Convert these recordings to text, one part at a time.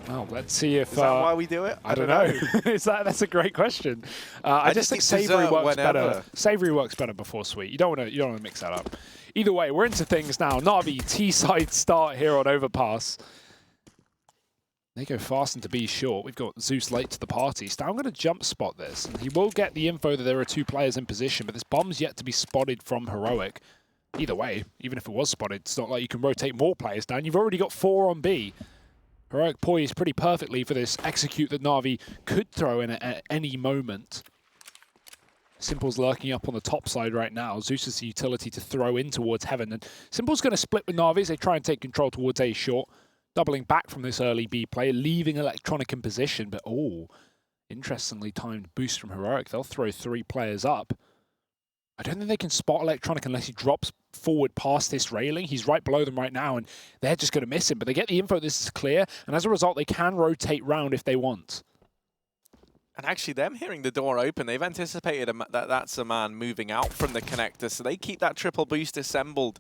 Well, let's see if... Is that why we do it? I don't know. That's a great question. I just think Savory works better. Savory works better before Sweet. You don't want to mix that up. Either way, we're into things now. Na'Vi T-side start here on Overpass. They go fast into B short. We've got Zeus late to the party. Stavn going to jump spot this. And he will get the info that there are 2 players in position, but this bomb's yet to be spotted from Heroic. Either way, even if it was spotted, it's not like you can rotate more players down. You've already got 4 on B. Heroic poised pretty perfectly for this execute that Na'Vi could throw in at any moment. Simple's lurking up on the top side right now. Zeus is the utility to throw in towards Heaven. And Simple's going to split with Na'Vi as they try and take control towards A short. Doubling back from this early B play, leaving Electronic in position. But, oh, interestingly timed boost from Heroic. They'll throw 3 players up. I don't think they can spot Electronic unless he drops forward past this railing. He's right below them right now, and they're just going to miss him. But they get the info this is clear, and as a result, they can rotate round if they want. And actually, them hearing the door open, they've anticipated that that's a man moving out from the connector, so they keep that triple boost assembled.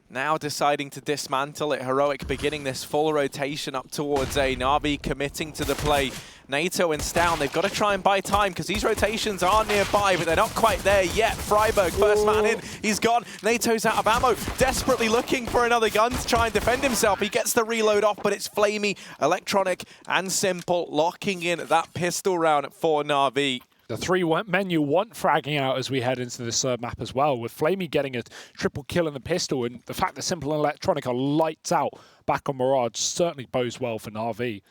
Now deciding to dismantle it. Heroic beginning this full rotation up towards A. Na'Vi committing to the play. Nato and Stavn, they've got to try and buy time because these rotations are nearby, but they're not quite there yet. Freiburg, first man in, he's gone. Nato's out of ammo, desperately looking for another gun to try and defend himself. He gets the reload off, but it's Flamey, Electronic, and Simple locking in that pistol round for Na'Vi. The 3 men you want fragging out as we head into this map as well, with Flamey getting a triple kill in the pistol, and the fact that Simple and Electronic are lights out back on Mirage certainly bodes well for Na'Vi.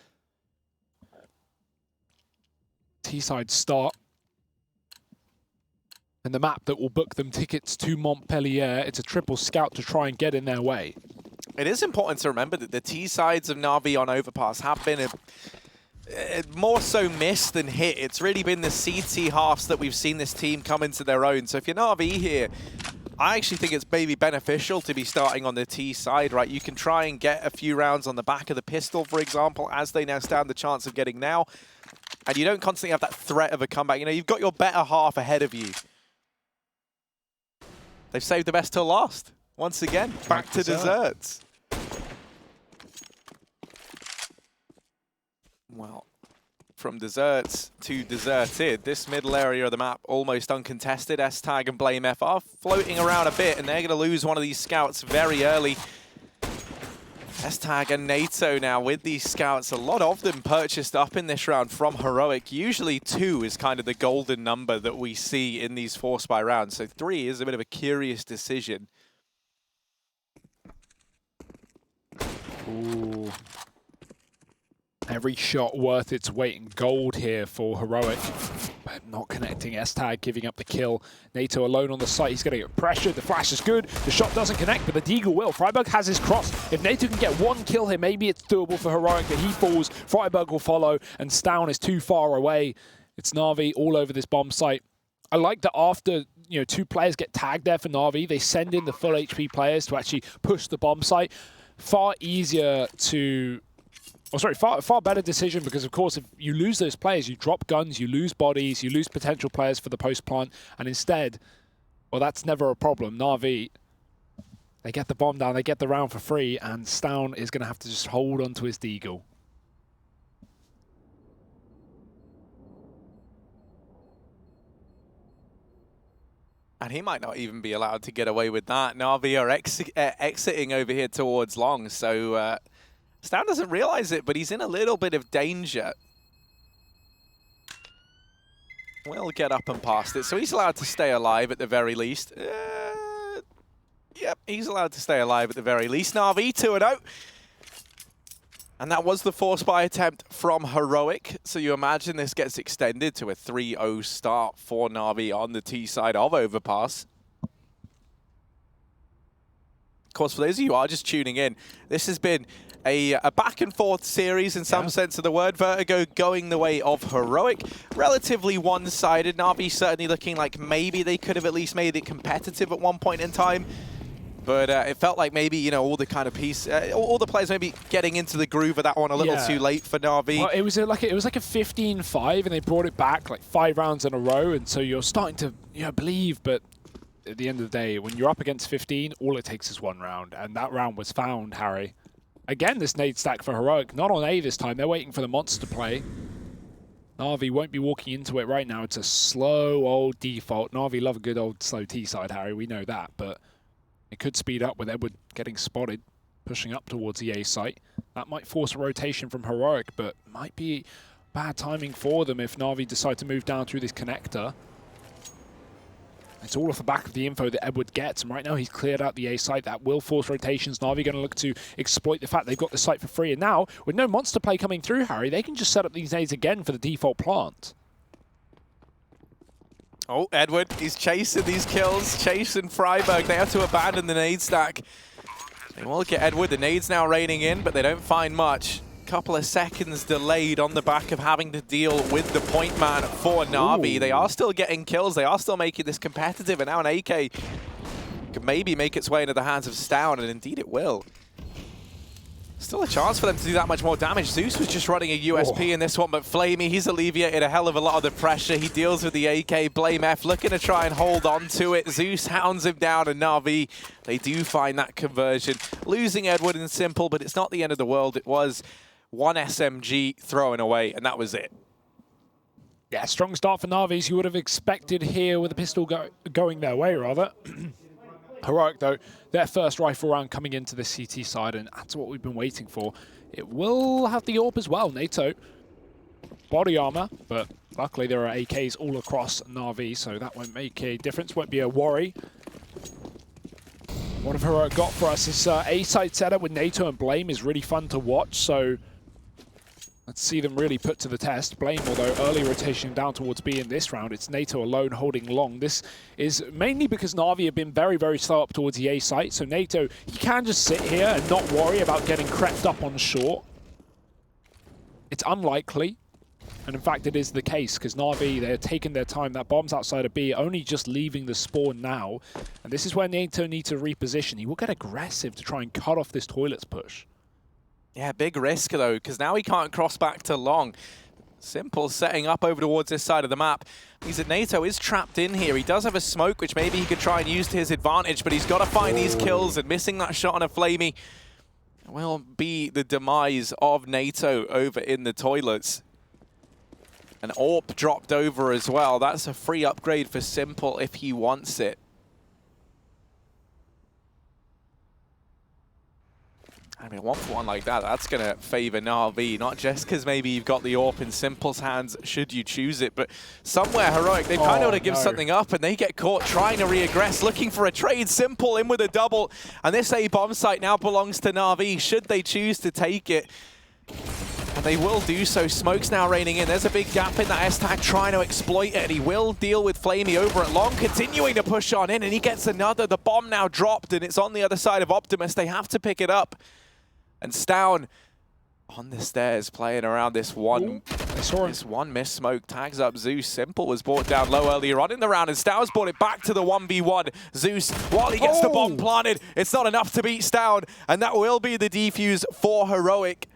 T-side start. And the map that will book them tickets to Montpellier, it's a triple scout to try and get in their way. It is important to remember that the T-sides of Na'Vi on Overpass have been more so miss than hit. It's really been the CT halves that we've seen this team come into their own. So if you're Na'Vi here, I actually think it's maybe beneficial to be starting on the T side, right? You can try and get a few rounds on the back of the pistol, for example, as they now stand the chance of getting now. And you don't constantly have that threat of a comeback. You know, you've got your better half ahead of you. They've saved the best till last. Once again, back to desserts. Well, from desserts to deserted, this middle area of the map almost uncontested. S-Tag and Blame F are floating around a bit, and they're going to lose one of these scouts very early. S-Tag and Nato now with these scouts, a lot of them purchased up in this round from Heroic. Usually 2 is kind of the golden number that we see in these force buy rounds, so 3 is a bit of a curious decision. Ooh. Every shot worth its weight in gold here for Heroic. But not connecting. S-Tag giving up the kill. Nato alone on the site. He's going to get pressured. The flash is good. The shot doesn't connect, but the Deagle will. Freiburg has his cross. If Nato can get 1 kill here, maybe it's doable for Heroic, but he falls. Freiburg will follow, and Stavn is too far away. It's Na'Vi all over this bomb site. I like that after 2 players get tagged there for Na'Vi, they send in the full HP players to actually push the bomb site. Far easier to... Oh, sorry, far better decision because, of course, if you lose those players, you drop guns, you lose bodies, you lose potential players for the post-plant, and instead, well, that's never a problem. Na'Vi, they get the bomb down, they get the round for free, and Stavn is going to have to just hold on to his Deagle. And he might not even be allowed to get away with that. Na'Vi are exiting over here towards long, so... Stavn doesn't realize it, but he's in a little bit of danger. We'll get up and past it. So he's allowed to stay alive at the very least. Yep, he's allowed to stay alive at the very least. Na'Vi 2-0. And that was the force buy attempt from Heroic. So you imagine this gets extended to a 3-0 start for Na'Vi on the T side of Overpass. Of course, for those of you who are just tuning in, this has been a back and forth series in some sense of the word. Vertigo going the way of Heroic. Relatively one-sided. Na'Vi certainly looking like maybe they could have at least made it competitive at one point in time. But it felt like maybe, all the kind of all the players maybe getting into the groove of that one a little too late for Na'Vi. Well, it was like a 15-5, and they brought it back like 5 rounds in a row, and so you're starting to believe, but at the end of the day, when you're up against 15, all it takes is 1 round, and that round was found, Harry. Again, this nade stack for Heroic. Not on A this time. They're waiting for the monster play. Na'Vi won't be walking into it right now. It's a slow old default. Na'Vi love a good old slow T-side, Harry. We know that, but it could speed up with Edward getting spotted, pushing up towards the A site. That might force a rotation from Heroic, but might be bad timing for them if Na'Vi decide to move down through this connector. It's all off the back of the info that Edward gets, and right now he's cleared out the A site. That will force rotations. Na'Vi going to look to exploit the fact they've got the site for free, and now, with no monster play coming through, Harry, they can just set up these nades again for the default plant. Oh, Edward, he's chasing these kills, chasing Freiburg. They have to abandon the nade stack. They will get Edward. The nade's now raining in, but they don't find much. Couple of seconds delayed on the back of having to deal with the point man for Na'Vi. They are still getting kills. They are still making this competitive, and now an AK could maybe make its way into the hands of Stown, and indeed it will. Still a chance for them to do that much more damage. Zeus was just running a USP in this one, but Flamey, he's alleviated a hell of a lot of the pressure. He deals with the AK. Blame F looking to try and hold on to it. Zeus hounds him down, and Na'Vi, they do find that conversion. Losing Edward in simple, but it's not the end of the world. It was one SMG thrown away, and that was it. Yeah, strong start for Na'Vi, as you would have expected here with the pistol going their way, rather. Heroic, though, their first rifle round coming into the CT side, and that's what we've been waiting for. It will have the AWP as well, NATO. Body armor, but luckily there are AKs all across Na'Vi, so that won't make a difference, won't be a worry. What have Heroic got for us? This A-side setup with NATO and Blame is really fun to watch, so let's see them really put to the test. Blame, although early rotation down towards B in this round, it's NATO alone holding long. This is mainly because Na'Vi have been very, very slow up towards the A site, so NATO, he can just sit here and not worry about getting crept up on short. It's unlikely, and in fact it is the case, because Na'Vi, they're taking their time. That bomb's outside of B, only just leaving the spawn now, and this is where NATO needs to reposition. He will get aggressive to try and cut off this toilets push. Yeah, big risk, though, because now he can't cross back to long. Simple setting up over towards this side of the map. Means that NATO is trapped in here. He does have a smoke, which maybe he could try and use to his advantage, but he's got to find these kills, and missing that shot on a Flamey will be the demise of NATO over in the toilets. An AWP dropped over as well. That's a free upgrade for Simple if he wants it. I mean, 1-for-1 like that, that's going to favor Na'Vi, not just because maybe you've got the AWP in Simple's hands, should you choose it, but somewhere Heroic, they kind of want to give something up, and they get caught trying to re-aggress, looking for a trade. Simple in with a double, and this A-bomb site now belongs to Na'Vi, should they choose to take it. And they will do so. Smoke's now raining in. There's a big gap in that S-tag trying to exploit it, and he will deal with Flamey over at long, continuing to push on in, and he gets another. The bomb now dropped, and it's on the other side of Optimus. They have to pick it up. And Stown on the stairs playing around this one. This one miss smoke tags up Zeus. Simple was brought down low earlier on in the round, and Stown's brought it back to the 1v1. Zeus, while he gets the bomb planted, it's not enough to beat Stown, and that will be the defuse for Heroic.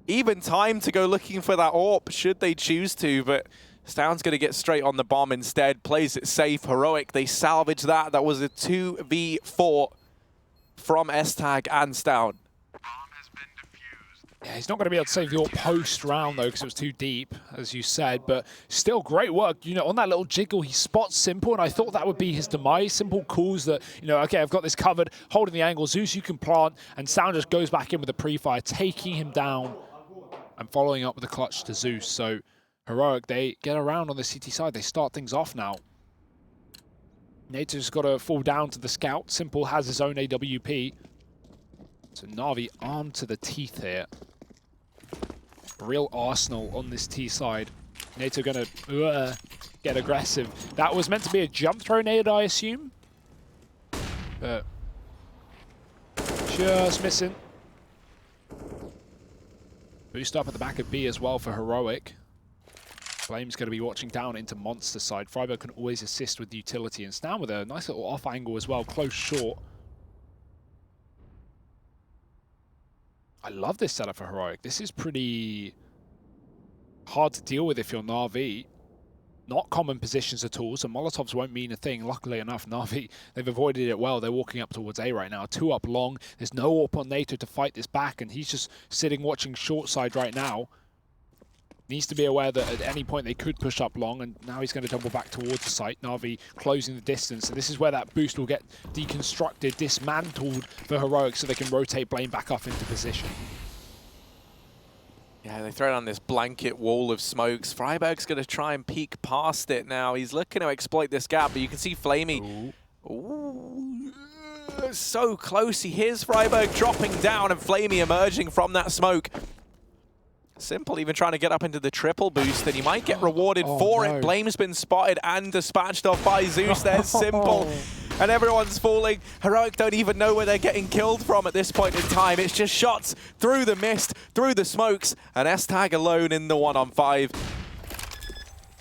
Even time to go looking for that AWP, should they choose to, but Stown's going to get straight on the bomb instead, plays it safe. Heroic, they salvage that. That was a 2v4 from S-Tag and Stown. Yeah, he's not going to be able to save the AWP post-round, though, because it was too deep, as you said. But still, great work. You know, on that little jiggle, he spots Simple, and I thought that would be his demise. Simple calls that, you know, okay, I've got this covered, holding the angle. Zeus, you can plant, and Sound just goes back in with a pre-fire, taking him down and following up with a clutch to Zeus. So, Heroic, they get around on the CT side. They start things off now. NATO's got to fall down to the scout. Simple has his own AWP. So, Na'Vi armed to the teeth here. Real arsenal on this T side. NATO gonna get aggressive. That was meant to be a jump throw nade, I assume. But just missing. Boost up at the back of B as well for Heroic. Flame's going to be watching down into Monster side. Freiburg can always assist with utility, and Stown with a nice little off angle as well, close short. I love this setup for Heroic. This is pretty hard to deal with if you're Na'Vi. not common positions at all, so Molotovs won't mean a thing. Luckily enough, Na'Vi, they've avoided it well. They're walking up towards A right now. 2 up long. There's no AWP on Nato to fight this back, and he's just sitting watching short side right now. Needs to be aware that at any point they could push up long, and now he's going to double back towards the site. Na'Vi closing the distance, and this is where that boost will get deconstructed, dismantled for Heroic, so they can rotate Blame back up into position. Yeah, they throw down this blanket wall of smokes. Freiberg's going to try and peek past it now. He's looking to exploit this gap, but you can see Flamey. Ooh, so close. He hears Freiberg dropping down and Flamey emerging from that smoke. Simple even trying to get up into the triple boost, and he might get rewarded for it. Blame's been spotted and dispatched off by Zeus. There's Simple. And everyone's falling. Heroic don't even know where they're getting killed from at this point in time. It's just shots through the mist, through the smokes, and S-Tag alone in the 1-on-5.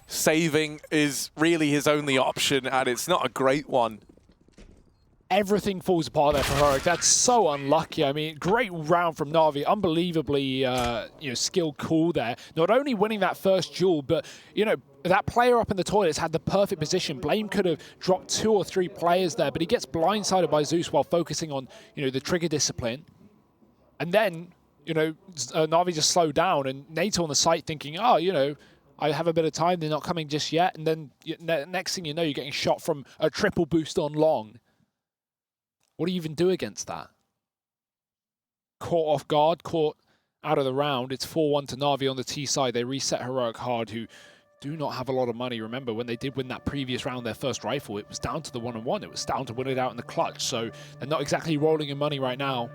Saving is really his only option, and it's not a great one. Everything falls apart there for Heroic. That's so unlucky. I mean, great round from Na'Vi. Unbelievably, skill cool there. Not only winning that first duel, but, that player up in the toilets had the perfect position. Blame could have dropped 2 or 3 players there, but he gets blindsided by Zeus while focusing on, the trigger discipline. And then, Na'Vi just slowed down, and Nato on the site thinking, I have a bit of time. They're not coming just yet. And then next thing you know, you're getting shot from a triple boost on long. What do you even do against that? Caught off guard, caught out of the round. It's 4-1 to Na'Vi on the T side. They reset Heroic hard, who do not have a lot of money. Remember, when they did win that previous round, their first rifle, it was down to the 1-on-1. It was down to win it out in the clutch. So they're not exactly rolling in money right now.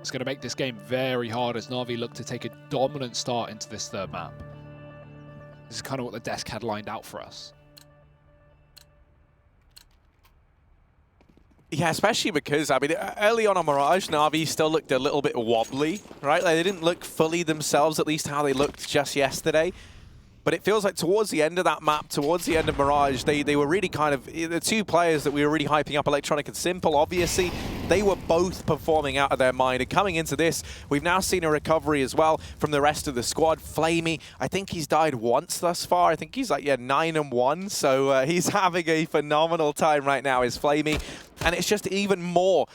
It's going to make this game very hard as Na'Vi look to take a dominant start into this third map. This is kind of what the desk had lined out for us. Yeah, especially because, early on Mirage, Na'Vi still looked a little bit wobbly, right? Like, they didn't look fully themselves, at least how they looked just yesterday. But it feels like towards the end of that map, towards the end of Mirage, they were really kind of, the 2 players that we were really hyping up, Electronic and Simple, obviously, they were both performing out of their mind. And coming into this, we've now seen a recovery as well from the rest of the squad. Flamey, I think he's died once thus far. I think he's like, 9-1. So he's having a phenomenal time right now, is Flamey. And it's just even more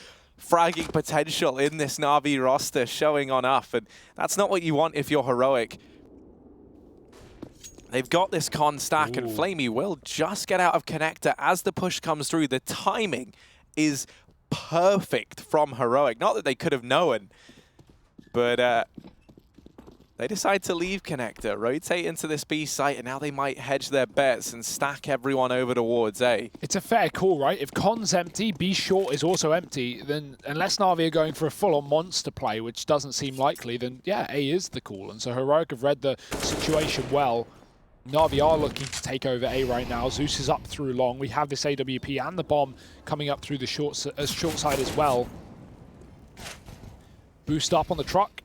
fragging potential in this Na'Vi roster showing on up. And that's not what you want if you're Heroic. They've got this con stack, and Flamey will just get out of connector as the push comes through. The timing is perfect from Heroic. Not that they could have known, but they decide to leave connector, rotate into this B site, and now they might hedge their bets and stack everyone over towards A. It's a fair call, right? If con's empty, B short is also empty, then unless Na'Vi are going for a full-on monster play, which doesn't seem likely, then yeah, A is the call. And so Heroic have read the situation well. Na'Vi are looking to take over A right now. Zeus is up through long. We have this AWP and the bomb coming up through the short side as well. Boost up on the truck.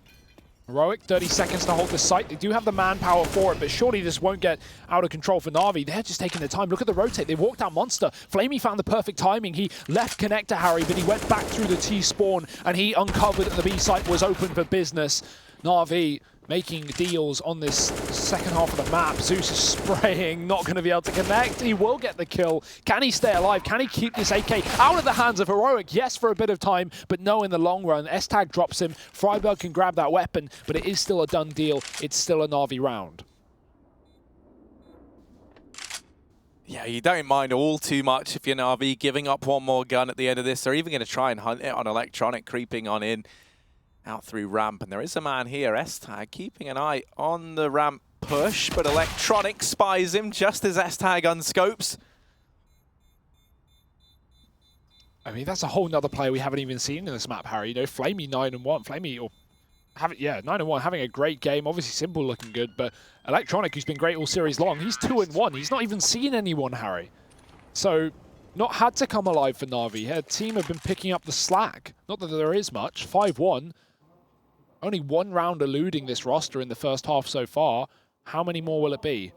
Heroic, 30 seconds to hold the site. They do have the manpower for it, but surely this won't get out of control for Na'Vi. They're just taking their time. Look at the rotate. They walked out Monster. Flamey found the perfect timing. He left connector Harry, but he went back through the T spawn, and he uncovered that the B site was open for business. Na'Vi making deals on this second half of the map. Zeus is spraying, not going to be able to connect. He will get the kill. Can he stay alive? Can he keep this AK out of the hands of Heroic? Yes, for a bit of time, but no in the long run. S-Tag drops him. Freiberg can grab that weapon, but it is still a done deal. It's still a Na'Vi round. Yeah, you don't mind all too much if you're Na'Vi giving up one more gun at the end of this. They're even going to try and hunt it on Electronic, creeping on in. Out through ramp, and there is a man here, S-Tag, keeping an eye on the ramp push, but Electronic spies him just as S-Tag unscopes. I mean, that's a whole nother player we haven't even seen in this map, Harry. Flamey 9-1. Flamey, 9-1, having a great game. Obviously, Simple looking good, but Electronic, who's been great all series long, he's 2-1. He's not even seen anyone, Harry. So, not had to come alive for Na'Vi. Her team have been picking up the slack. Not that there is much. 5-1. Only 1 round eluding this roster in the first half so far. How many more will it be?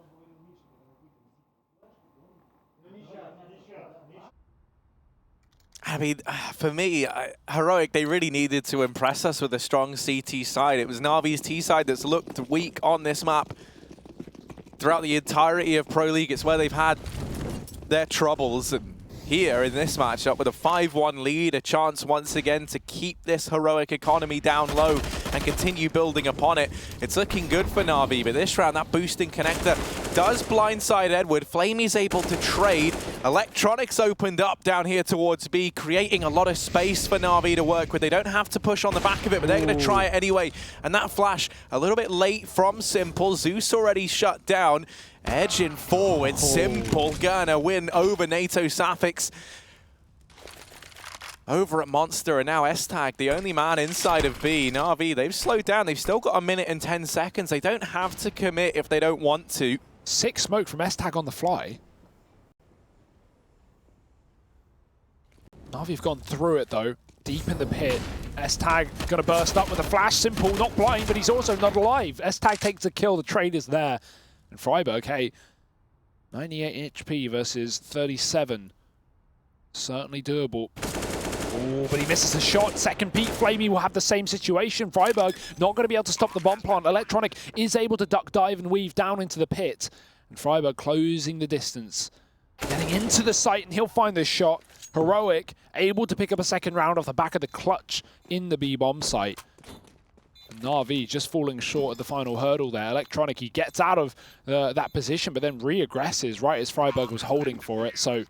I mean, for me, Heroic, they really needed to impress us with a strong CT side. It was Na'Vi's T side that's looked weak on this map throughout the entirety of Pro League. It's where they've had their troubles. And here in this matchup with a 5-1 lead, a chance once again to keep this Heroic economy down low and continue building upon it. It's looking good for Na'Vi, but this round, that boosting connector does blindside Edward. Flamey's able to trade. Electronics opened up down here towards B, creating a lot of space for Na'Vi to work with. They don't have to push on the back of it, but they're going to try it anyway. And that flash, a little bit late from Simple. Zeus already shut down. Edging forward, Simple gonna win over NATO Sapphics. Over at Monster, and now S-Tag, the only man inside of B. Na'Vi, they've slowed down. They've still got 1 minute and 10 seconds. They don't have to commit if they don't want to. 6 smoke from S-Tag on the fly. Na'Vi have gone through it, though. Deep in the pit. S-Tag going to burst up with a flash. Simple, not blind, but he's also not alive. S-Tag takes a kill. The trade is there. And Freiburg, hey, 98 HP versus 37. Certainly doable. Oh, but he misses a shot. Second peak. Flamey will have the same situation. Freiburg not going to be able to stop the bomb plant. Electronic is able to duck, dive, and weave down into the pit. And Freiburg closing the distance. Getting into the site, and he'll find this shot. Heroic able to pick up a second round off the back of the clutch in the B-bomb site. Na'Vi just falling short at the final hurdle there. Electronic, he gets out of that position, but then re-aggresses right as Freiburg was holding for it. So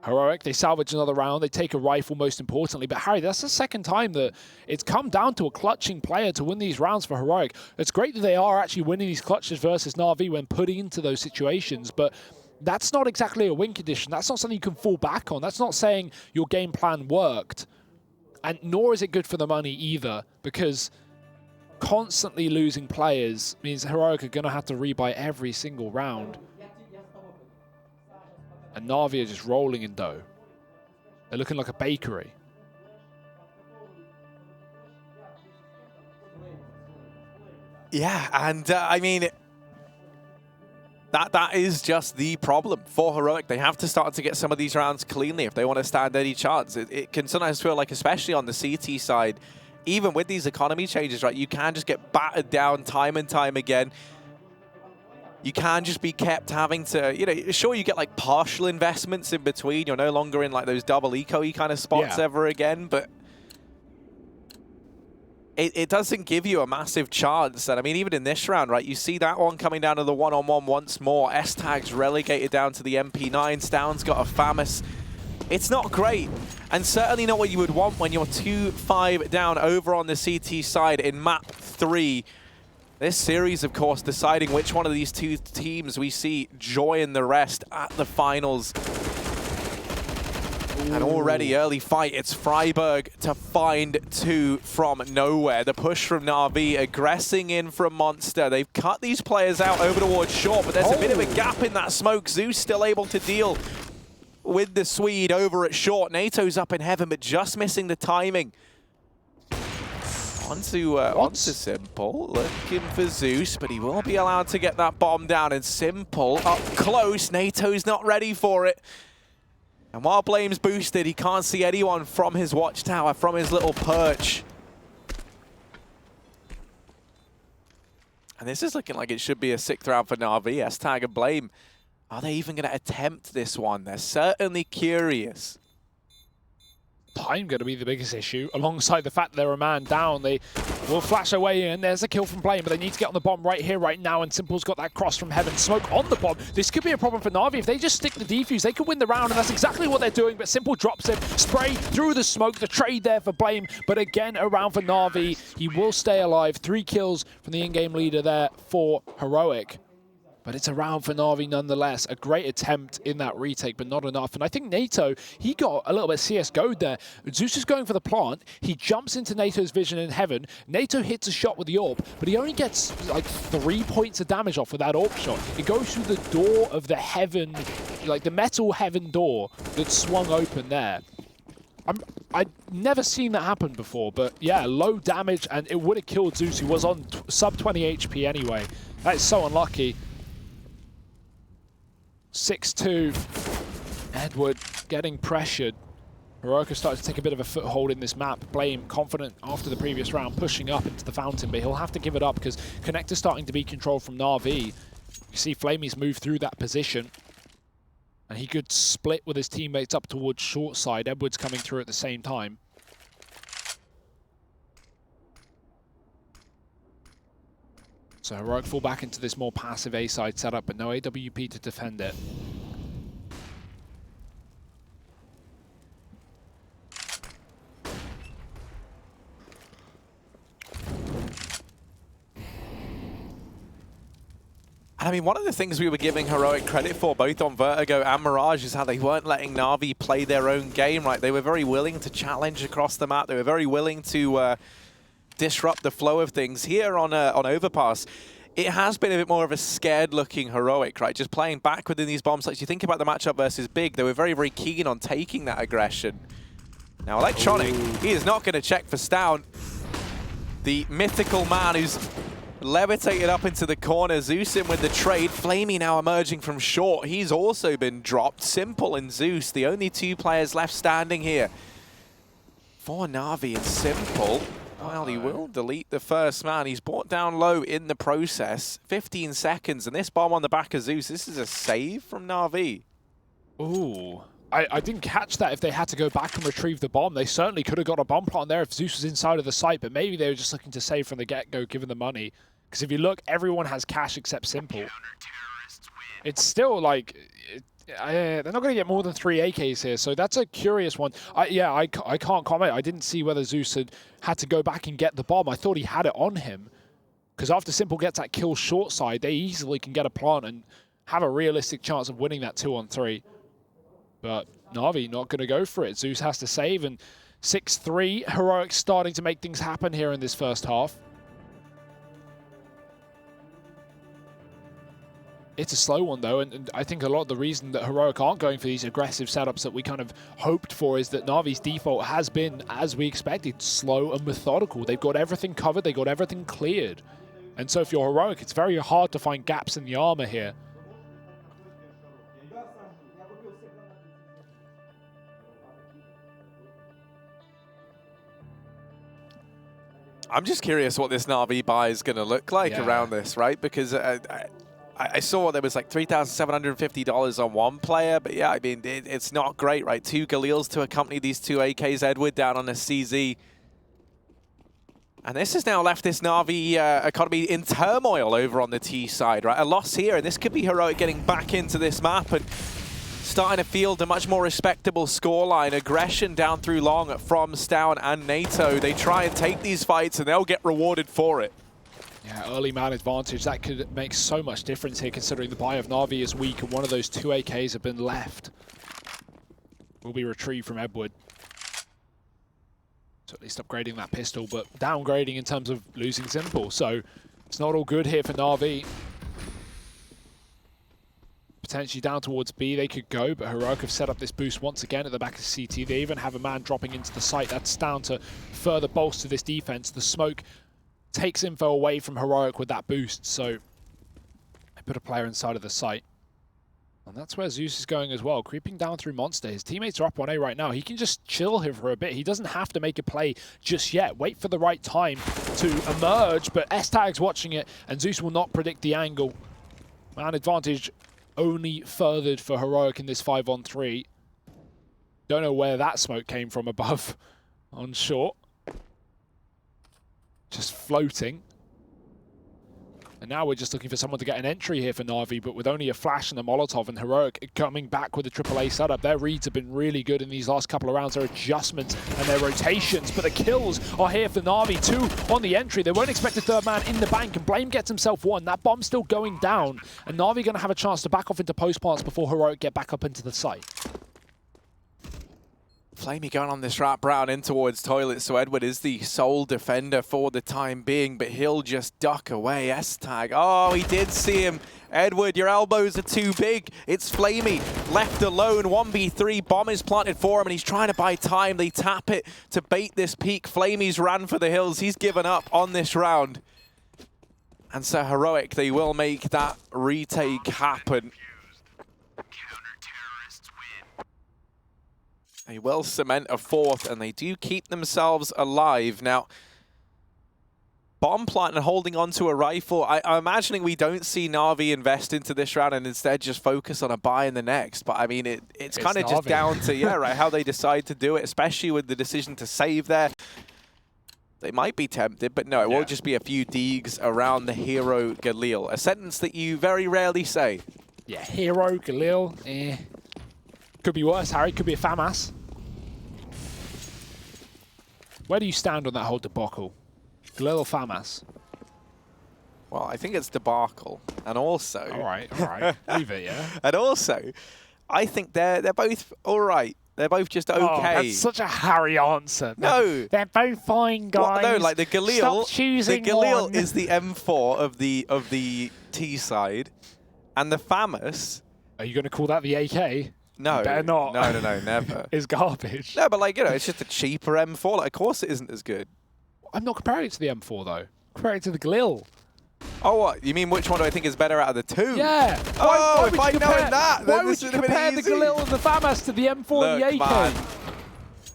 Heroic, they salvage another round. They take a rifle, most importantly. But Harry, that's the second time that it's come down to a clutching player to win these rounds for Heroic. It's great that they are actually winning these clutches versus Na'Vi when putting into those situations, but that's not exactly a win condition. That's not something you can fall back on. That's not saying your game plan worked. And nor is it good for the money either, because constantly losing players means Heroic are going to have to rebuy every single round. And Na'Vi are just rolling in dough. They're looking like a bakery. Yeah, and I mean, that is just the problem for Heroic. They have to start to get some of these rounds cleanly if they want to stand any chance. It can sometimes feel like, especially on the CT side, even with these economy changes, right, you can just get battered down time and time again. You can just be kept having to, you know, sure, you get like partial investments in between. You're no longer in like those double eco-y kind of spots ever again, but it doesn't give you a massive chance. And I mean, even in this round, right, you see that one coming down to the one-on-one once more. S-Tag's relegated down to the MP9. Stound's got a FAMAS. It's not great, and certainly not what you would want when you're 2-5 down over on the CT side in map 3. This series, of course, deciding which one of these two teams we see join the rest at the finals. Ooh. And already early fight, it's Freiburg to find 2 from nowhere. The push from Na'Vi, aggressing in from Monster. They've cut these players out over towards short, but there's a bit of a gap in that smoke. Zeus still able to deal with the Swede over at short. NATO's up in heaven, but just missing the timing. Onto Simple, looking for Zeus, but he will be allowed to get that bomb down. And Simple up close. NATO's not ready for it. And while Blame's boosted, he can't see anyone from his watchtower, from his little perch. And this is looking like it should be a 6th round for Na'Vi. S-Tag and Blame, are they even going to attempt this one? They're certainly curious. Time going to be the biggest issue, alongside the fact they're a man down. They will flash away in. There's a kill from Blame, but they need to get on the bomb right here, right now, and Simple's got that cross from heaven. Smoke on the bomb. This could be a problem for Na'Vi. If they just stick the defuse, they could win the round, and that's exactly what they're doing, but Simple drops him. Spray through the smoke. The trade there for Blame, but again, a round for Na'Vi. He will stay alive. 3 kills from the in-game leader there for Heroic. But it's a round for Na'Vi nonetheless. A great attempt in that retake, but not enough. And I think NATO, he got a little bit CSGO'd there. Zeus is going for the plant. He jumps into NATO's vision in heaven. NATO hits a shot with the AWP, but he only gets like 3 points of damage off with that AWP shot. It goes through the door of the heaven, like the metal heaven door that swung open there. I'd never seen that happen before, but yeah, low damage, and it would have killed Zeus, who was on sub 20 HP anyway. That is so unlucky. 6-2. Edward getting pressured. Heroic has started to take a bit of a foothold in this map. Blame confident after the previous round, pushing up into the fountain, but he'll have to give it up because Connector's starting to be controlled from Na'Vi. You see Flamey's move through that position. And he could split with his teammates up towards short side. Edwards coming through at the same time. So Heroic fall back into this more passive A-side setup, but no AWP to defend it. I mean, one of the things we were giving Heroic credit for, both on Vertigo and Mirage, is how they weren't letting Na'Vi play their own game, right? They were very willing to challenge across the map. They were very willing to disrupt the flow of things. Here on Overpass, it has been a bit more of a scared-looking Heroic, right? Just playing back within these bomb sites. You think about the matchup versus Big, they were very, very keen on taking that aggression. Now, Electronic, he is not going to check for Stown. The mythical man who's levitated up into the corner. Zeus in with the trade. Flamey now emerging from short. He's also been dropped. Simple and Zeus, the only two players left standing here. For Na'Vi and Simple, well, he will delete the first man. He's brought down low in the process. 15 seconds, and this bomb on the back of Zeus. This is a save from Na'Vi. Ooh. I didn't catch that if they had to go back and retrieve the bomb. They certainly could have got a bomb plant there if Zeus was inside of the site, but maybe they were just looking to save from the get-go, given the money. Because if you look, everyone has cash except Simple. It's still like, they're not going to get more than 3 AKs here, so that's a curious one. I can't comment. I didn't see whether Zeus had to go back and get the bomb. I thought he had it on him. Because after Simple gets that kill short side, they easily can get a plant and have a realistic chance of winning that 2-on-3. But Na'Vi not going to go for it. Zeus has to save, and 6-3. Heroic starting to make things happen here in this first half. It's a slow one, though, and I think a lot of the reason that Heroic aren't going for these aggressive setups that we kind of hoped for is that Na'Vi's default has been, as we expected, slow and methodical. They've got everything covered, they've got everything cleared. And so if you're Heroic, it's very hard to find gaps in the armor here. I'm just curious what this Na'Vi buy is going to look like around this, right? Because I saw there was like $3,750 on one player, but yeah, I mean, it's not great, right? 2 Galils to accompany these 2 AKs. Edward down on a CZ. And this has now left this Na'Vi economy in turmoil over on the T side, right? A loss here, and this could be Heroic getting back into this map and starting to field a much more respectable scoreline. Aggression down through long from Stown and NATO. They try and take these fights, and they'll get rewarded for it. Yeah, early man advantage. That could make so much difference here, considering the buy of Na'Vi is weak, and one of those 2 AKs have been left. Will be retrieved from Edward. So at least upgrading that pistol, but downgrading in terms of losing Simple. So it's not all good here for Na'Vi. Potentially down towards B they could go, but Heroic have set up this boost once again at the back of CT. They even have a man dropping into the site. That's down to further bolster this defense. The smoke takes info away from Heroic with that boost, so they put a player inside of the site. And that's where Zeus is going as well, creeping down through Monster. His teammates are up on A right now. He can just chill here for a bit. He doesn't have to make a play just yet. Wait for the right time to emerge, but S-Tag's watching it, and Zeus will not predict the angle. Man advantage only furthered for Heroic in this 5-on-3. Don't know where that smoke came from above on short. Just floating. And now we're just looking for someone to get an entry here for Na'Vi, but with only a flash and a Molotov, and Heroic coming back with a AAA setup. Their reads have been really good in these last couple of rounds. Their adjustments and their rotations, but the kills are here for Na'Vi. 2 on the entry. They won't expect a 3rd man in the bank, and Blame gets himself 1. That bomb's still going down, and Na'Vi going to have a chance to back off into post plants before Heroic get back up into the site. Flamey going on this wrap round in towards toilet, so Edward is the sole defender for the time being, but he'll just duck away. S-Tag, oh, he did see him. Edward, your elbows are too big. It's Flamey left alone. 1v3, bomb is planted for him, and he's trying to buy time. They tap it to bait this peak. Flamey's ran for the hills. He's given up on this round. And so Heroic, they will make that retake happen. They will cement a fourth, and they do keep themselves alive. Now, bomb plant and holding on to a rifle. I'm imagining we don't see Na'Vi invest into this round and instead just focus on a buy in the next. But I mean, it's kind of just down to, yeah, right, how they decide to do it, especially with the decision to save there. They might be tempted, but no, it will just be a few deegs around the hero Galil. A sentence that you very rarely say. Yeah, hero, Galil, Could be worse, Harry. Could be a FAMAS. Where do you stand on that whole debacle? Galil or FAMAS? Well, I think it's debacle. And also... All right. Leave it, yeah? And also, I think they're both all right. They're both just okay. Oh, that's such a Harry answer. No. They're both fine, guys. Well, no, like the Galil... Stop choosing the Galil one. is the M4 of the T side. And the FAMAS... Are you going to call that the AK? No. You better not. No, never. It's garbage. No, but like, you know, it's just a cheaper M4. Like, of course it isn't as good. I'm not comparing it to the M4, though. Comparing it to the Galil. Oh, what? You mean which one do I think is better out of the two? Yeah. Oh, if I'd known that, why would you compare the Galil and the FAMAS to the M4 and the AK? Man.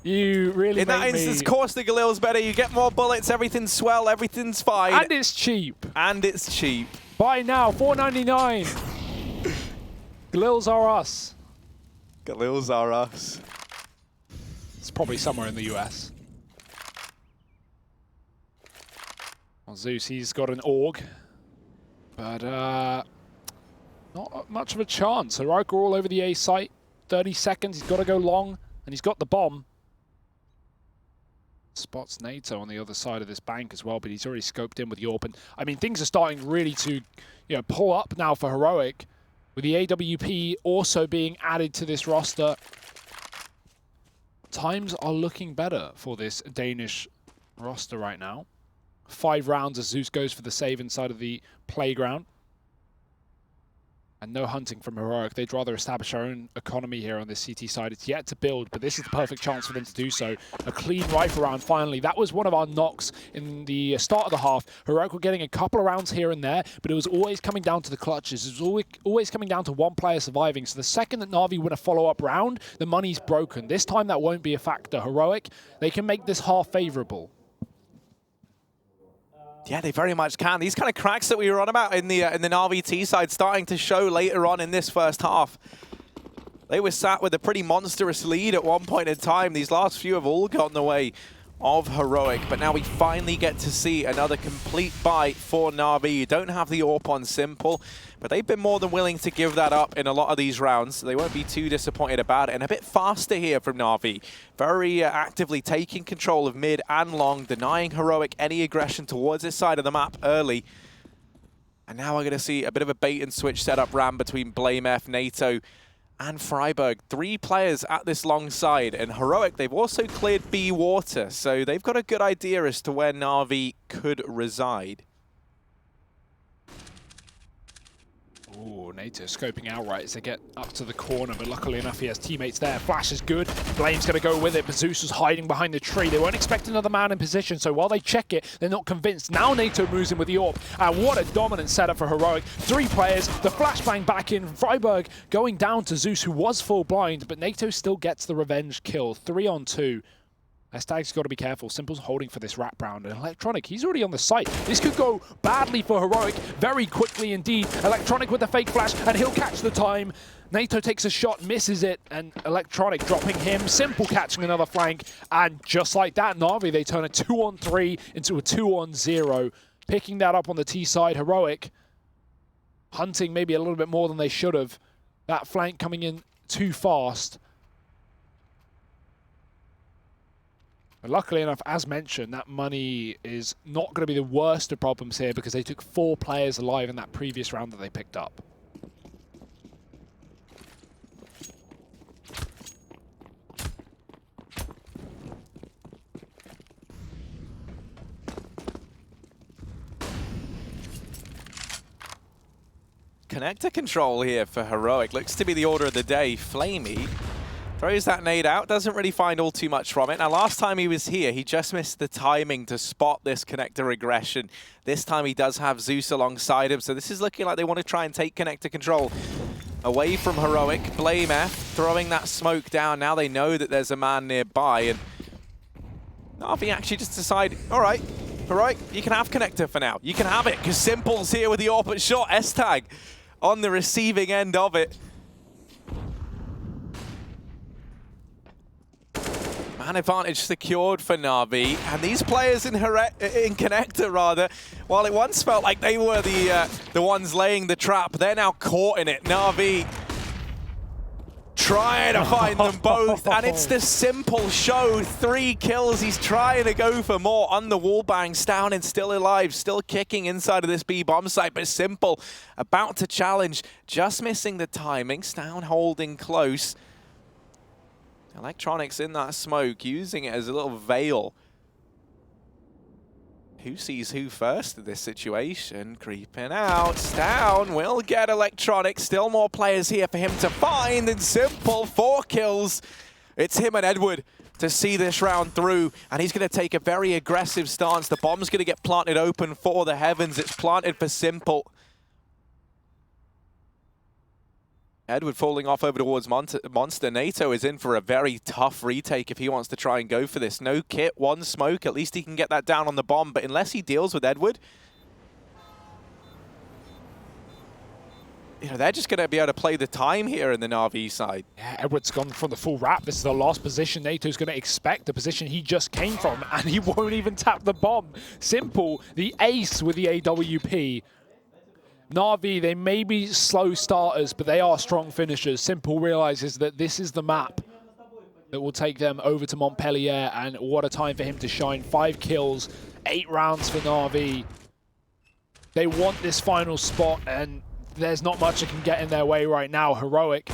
You really In that instance, of course, the Galil's better. You get more bullets, everything's swell, everything's fine. And it's cheap. And it's cheap. Buy now, $4.99. Galils are us. Galils are us. It's probably somewhere in the US. Well, Zeus, he's got an AUG, but not much of a chance. Heroic are all over the A site. 30 seconds, he's got to go long, and he's got the bomb. Spots NATO on the other side of this bank as well, but he's already scoped in with Yorp. And I mean, things are starting really to, pull up now for Heroic, with the AWP also being added to this roster. Times are looking better for this Danish roster right now. 5 rounds as Zeus goes for the save inside of the playground. And no hunting from Heroic. They'd rather establish our own economy here on this CT side. It's yet to build, but this is the perfect chance for them to do so. A clean rifle round finally. That was one of our knocks in the start of the half. Heroic were getting a couple of rounds here and there, but it was always coming down to the clutches. It was always coming down to one player surviving. So the second that Na'Vi win a follow-up round, the money's broken. This time that won't be a factor. Heroic, they can make this half favorable. Yeah, they very much can. These kind of cracks that we were on about in the Na'Vi T side starting to show later on in this first half. They were sat with a pretty monstrous lead at one point in time. These last few have all gotten the way of Heroic, but now we finally get to see another complete buy for Na'Vi. You don't have the AWP on simple, but they've been more than willing to give that up in a lot of these rounds, so they won't be too disappointed about it. And a bit faster here from Na'Vi. Very actively taking control of mid and long, denying Heroic any aggression towards this side of the map early. And now we're going to see a bit of a bait and switch setup ram between BlameF, NATO, and Freiburg. 3 players at this long side, and Heroic, they've also cleared B water, so they've got a good idea as to where Na'Vi could reside. Ooh, NATO scoping out right as they get up to the corner, but luckily enough he has teammates there. Flash is good, Blame's going to go with it, but Zeus was hiding behind the tree. They won't expect another man in position, so while they check it, they're not convinced. Now NATO moves in with the AWP, and what a dominant setup for Heroic. 3 players, the flashbang back in, Freiburg going down to Zeus, who was full blind, but NATO still gets the revenge kill. 3 on 2. Stag's got to be careful. Simple's holding for this wrap round. And Electronic, he's already on the site. This could go badly for Heroic very quickly indeed. Electronic with the fake flash, and he'll catch the time. NATO takes a shot, misses it, and Electronic dropping him. Simple catching another flank. And just like that, Na'Vi, they turn a 2-on-3 into a 2-on-0. Picking that up on the T side. Heroic hunting maybe a little bit more than they should have. That flank coming in too fast. But luckily enough, as mentioned, that money is not going to be the worst of problems here because they took 4 players alive in that previous round that they picked up. Connector control here for Heroic. Looks to be the order of the day. Flamey throws that nade out, doesn't really find all too much from it. Now, last time he was here, he just missed the timing to spot this connector aggression. This time he does have Zeus alongside him, so this is looking like they want to try and take connector control away from Heroic. Blame F, throwing that smoke down. Now they know that there's a man nearby, and Na'Vi actually just decide, all right, Heroic, you can have Connector for now. You can have it, because Simple's here with the AWP shot. S-Tag on the receiving end of it. Man advantage secured for Na'Vi, and these players in Connector, rather, while it once felt like they were the ones laying the trap, they're now caught in it. Na'Vi trying to find them both, and it's the Simple show. 3 kills, he's trying to go for more on the wallbang. Stown and still alive, still kicking inside of this B bomb site, but Simple about to challenge, just missing the timing. Stown holding close. Electronics in that smoke, using it as a little veil. Who sees who first in this situation? Creeping out. Stown will get Electronics. Still more players here for him to find. And Simple, 4 kills. It's him and Edward to see this round through. And he's going to take a very aggressive stance. The bomb's going to get planted open for the heavens. It's planted for Simple. Edward falling off over towards Monster. Nato is in for a very tough retake if he wants to try and go for this. No kit, 1 smoke. At least he can get that down on the bomb. But unless he deals with Edward, you know, they're just going to be able to play the time here in the Na'Vi side. Yeah, Edward's gone for the full wrap. This is the last position Nato's going to expect, the position he just came from, and he won't even tap the bomb. Simple, the ace with the AWP. Na'Vi, they may be slow starters, but they are strong finishers. Simple realizes that this is the map that will take them over to Montpellier, and what a time for him to shine. 5 kills, 8 rounds for Na'Vi. They want this final spot, and there's not much that can get in their way right now. Heroic,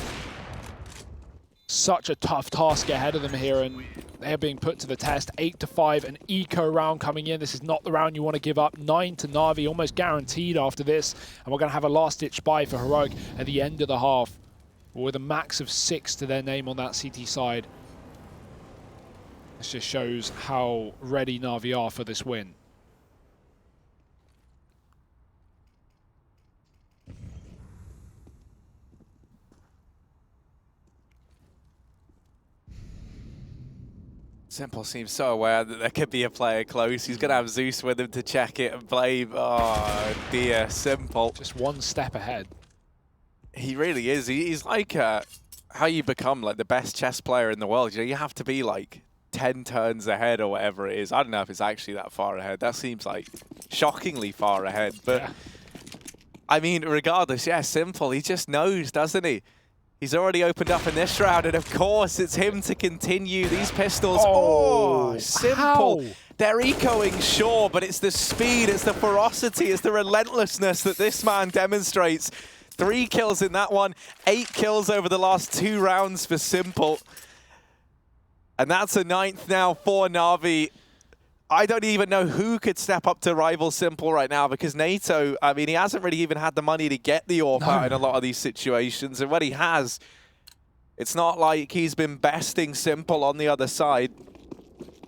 such a tough task ahead of them here, and they're being put to the test. 8-5, an eco round coming in. This is not the round you want to give up. 9 to Na'Vi, almost guaranteed after this. And we're going to have a last-ditch buy for Heroic at the end of the half, with a max of 6 to their name on that CT side. This just shows how ready Na'Vi are for this win. Simple seems so aware that there could be a player close. He's going to have Zeus with him to check it and Blame. Oh dear, Simple. Just 1 step ahead. He really is. He's like how you become like the best chess player in the world. You know, you have to be like 10 turns ahead or whatever it is. I don't know if it's actually that far ahead. That seems like shockingly far ahead. But yeah. I mean, regardless, yeah, Simple. He just knows, doesn't he? He's already opened up in this round, and of course, it's him to continue these pistols. Oh, Simple. How? They're ecoing, sure, but it's the speed, it's the ferocity, it's the relentlessness that this man demonstrates. 3 kills in that one, 8 kills over the last 2 rounds for Simple. And that's a 9th now for Na'Vi. I don't even know who could step up to rival Simple right now, because Nato, I mean, he hasn't really even had the money to get the AWP out in a lot of these situations. And when he has, it's not like he's been besting Simple on the other side.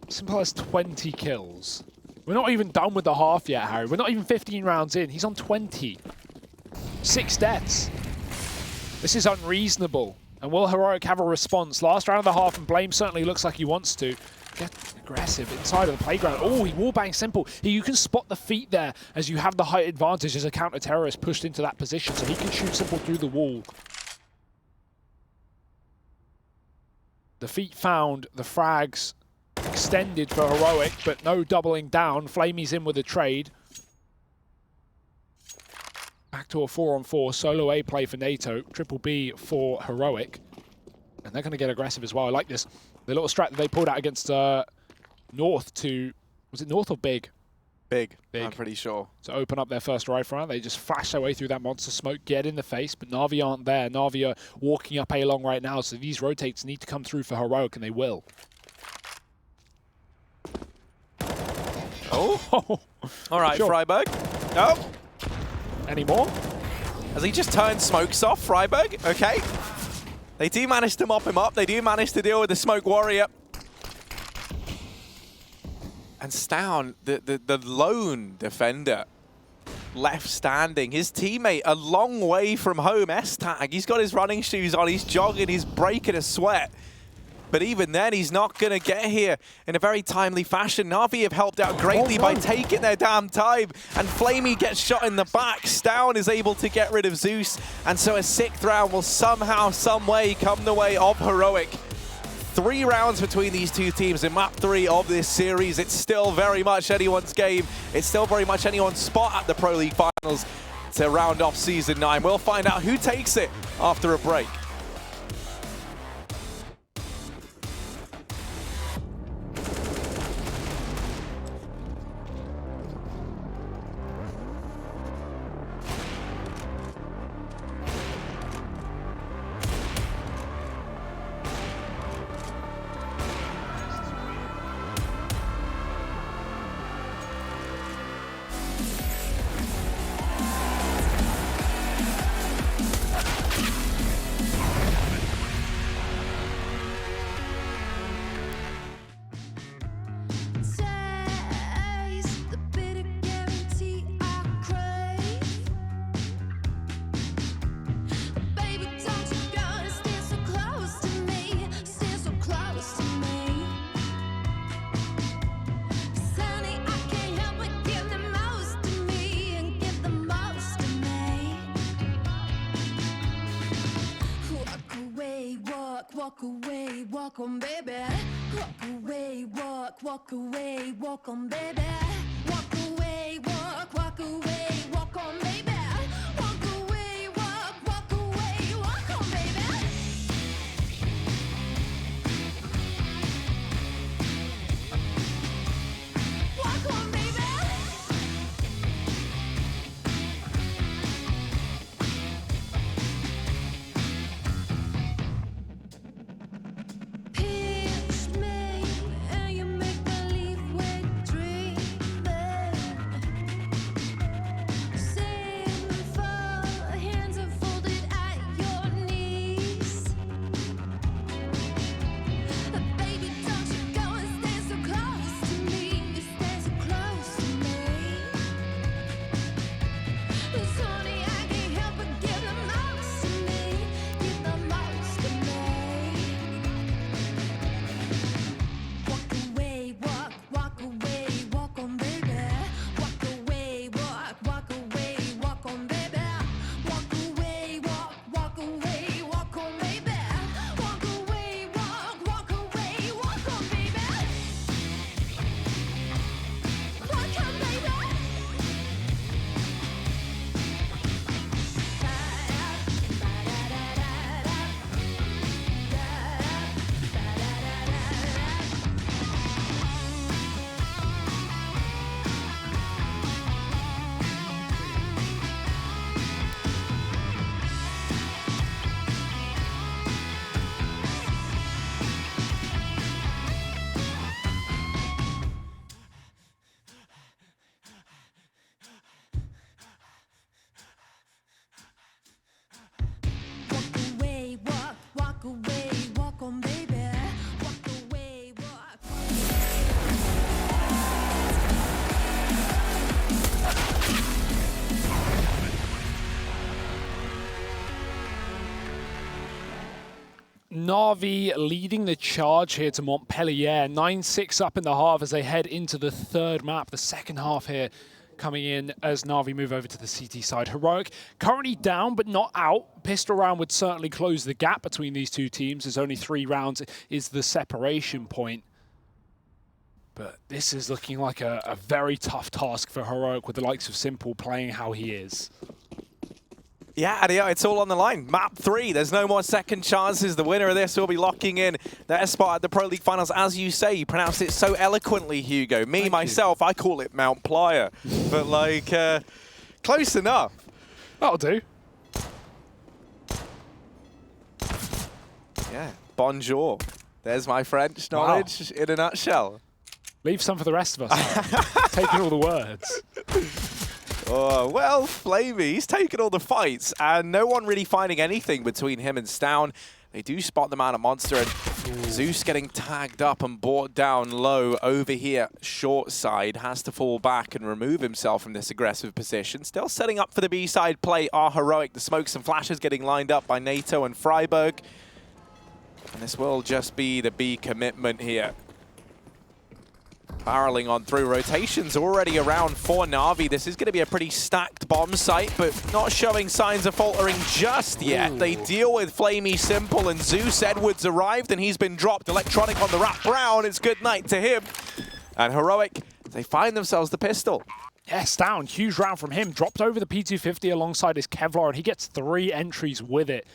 Simple has 20 kills. We're not even done with the half yet, Harry. We're not even 15 rounds in. He's on 20. 6 deaths. This is unreasonable. And will Heroic have a response? Last round of the half, and Blame certainly looks like he wants to. Get aggressive inside of the playground. Oh, he wallbangs Simple. You can spot the feet there as you have the height advantage as a counter-terrorist pushed into that position, so he can shoot Simple through the wall. The feet found, the frags extended for Heroic, but no doubling down. Flamey's in with a trade. Back to a 4-on-4 solo A play for Nato. Triple B for Heroic. And they're going to get aggressive as well. I like this. The little strat that they pulled out against North to... Was it North or Big? Big, I'm pretty sure. To open up their first rifle round. They just flash their way through that monster smoke, get in the face, but Na'Vi aren't there. Na'Vi are walking up A long right now, so these rotates need to come through for Heroic, and they will. Oh! All right, sure. Freiburg. No. Any more? Has he just turned smokes off, Freiburg? Okay. They do manage to mop him up. They do manage to deal with the smoke warrior. And Stown, the lone defender, left standing. His teammate a long way from home, S-Tag. He's got his running shoes on, he's jogging, he's breaking a sweat. But even then, he's not going to get here in a very timely fashion. Na'Vi have helped out greatly by taking their damn time. And Flamey gets shot in the back. Stown is able to get rid of Zeus. And so a 6th round will somehow, some way come the way of Heroic. 3 rounds between these two teams in map 3 of this series. It's still very much anyone's game. It's still very much anyone's spot at the Pro League Finals to round off Season 9. We'll find out who takes it after a break. Walk away, walk on, baby. Walk away, walk away, walk on, baby. Walk away, walk away, walk on, baby. Walk away, walk away, walk on, baby. Walk on, baby. Na'Vi leading the charge here to Montpellier. 9-6 up in the half as they head into the 3rd map. The second half here coming in as Na'Vi move over to the CT side. Heroic currently down but not out. Pistol round would certainly close the gap between these two teams. There's only 3 rounds is the separation point. But this is looking like a very tough task for Heroic with the likes of Simple playing how he is. Yeah, it's all on the line. Map 3, there's no more second chances. The winner of this will be locking in their spot at the Pro League Finals. As you say, you pronounced it so eloquently, Hugo. Me, myself, I call it Mount Playa. But, like, close enough. That'll do. Yeah, bonjour. There's my French knowledge in a nutshell. Leave some for the rest of us. Taking all the words. Oh, well, Flamey, he's taken all the fights, and no one really finding anything between him and Stown. They do spot the man at Monster, and Zeus getting tagged up and brought down low over here. Short side has to fall back and remove himself from this aggressive position. Still setting up for the B side play are Heroic. The smokes and flashes getting lined up by NATO and Freiburg. And this will just be the B commitment here. Barreling on through. Rotations already around for Na'Vi. This is going to be a pretty stacked bomb site, but not showing signs of faltering just yet. They deal with Flamey Simple, and Zeus Edwards arrived, and he's been dropped. Electronic on the wrap Brown. It's good night to him. And Heroic, they find themselves the pistol. Yes, down. Huge round from him. Dropped over the P250 alongside his Kevlar, and he gets 3 entries with it.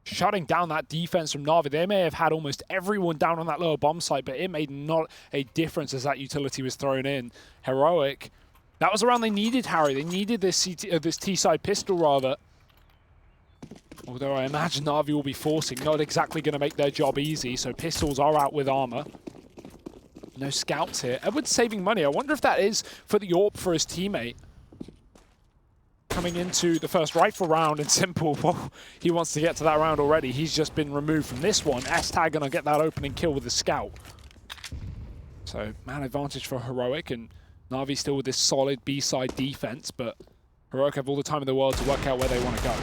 Shutting down that defense from Na'Vi. They may have had almost everyone down on that lower bomb site, but it made not a difference as that utility was thrown in. Heroic, that was the round they needed, Harry. They needed this T-side pistol, rather. Although I imagine Na'Vi will be forcing, not exactly going to make their job easy, so pistols are out with armor. No scouts here. Edwards saving money. I wonder if that is for the AWP for his teammate. Coming into the first rifle round, and Simple, well, he wants to get to that round already. He's just been removed from this one. S-Tag gonna get that opening kill with the scout. So, man advantage for Heroic, and Na'Vi still with this solid B-side defense, but Heroic have all the time in the world to work out where they want to go.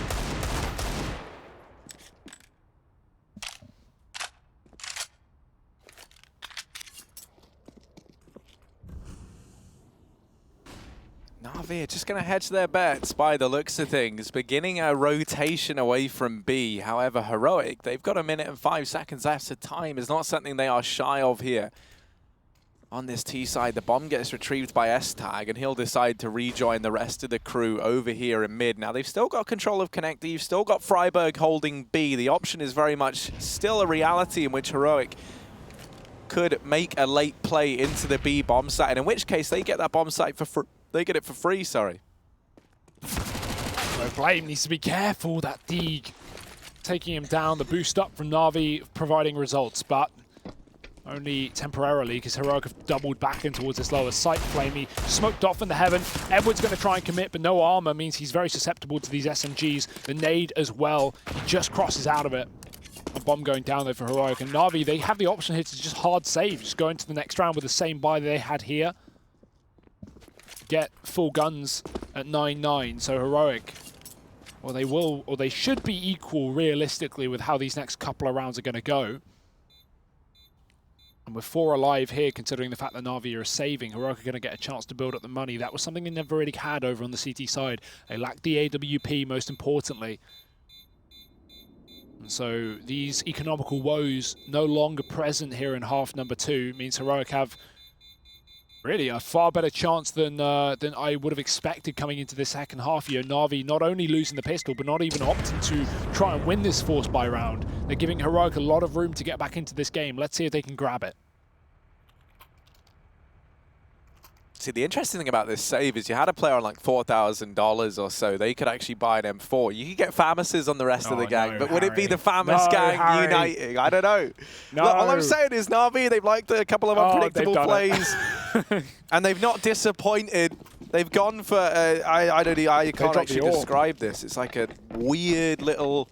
Na'Vi are just going to hedge their bets by the looks of things, beginning a rotation away from B. However, Heroic, they've got 1 minute and 5 seconds left, so time is not something they are shy of here. On this T side, the bomb gets retrieved by S-Tag, and he'll decide to rejoin the rest of the crew over here in mid. Now, they've still got control of Connector. You've still got Freiburg holding B. The option is very much still a reality in which Heroic could make a late play into the B bomb site, and in which case they get that bomb site for free. They get it for free, sorry. No blame, needs to be careful. That Deeg taking him down. The boost up from Na'Vi providing results, but only temporarily, because Heroic have doubled back in towards this lower site. Flamey smoked off in the heaven. Edwards going to try and commit, but no armor means he's very susceptible to these SMGs. The nade as well. He just crosses out of it. A bomb going down there for Heroic. And Na'Vi, they have the option here to just hard save, just go into the next round with the same buy they had here. Get full guns at 9-9, so Heroic, well, they will, or they should be equal realistically with how these next couple of rounds are going to go. And with 4 alive here, considering the fact that Na'Vi are saving, Heroic are going to get a chance to build up the money. That was something they never really had over on the CT side. They lacked the AWP, most importantly. And so these economical woes no longer present here in half number 2 means Heroic have really a far better chance than I would have expected coming into the second half here. Na'Vi not only losing the pistol, but not even opting to try and win this force buy round. They're giving Heroic a lot of room to get back into this game. Let's see if they can grab it. See, the interesting thing about this save is you had a player on like $4,000 or so. They could actually buy an M4. You could get Famises on the rest of the gang, no, but would it be the Harry. Famis No, gang Harry. uniting? I don't know. No. Look, all I'm saying is Na'Vi, they've liked a couple of unpredictable plays, and they've not disappointed. They've gone for, I can't actually describe this. It's like a weird little,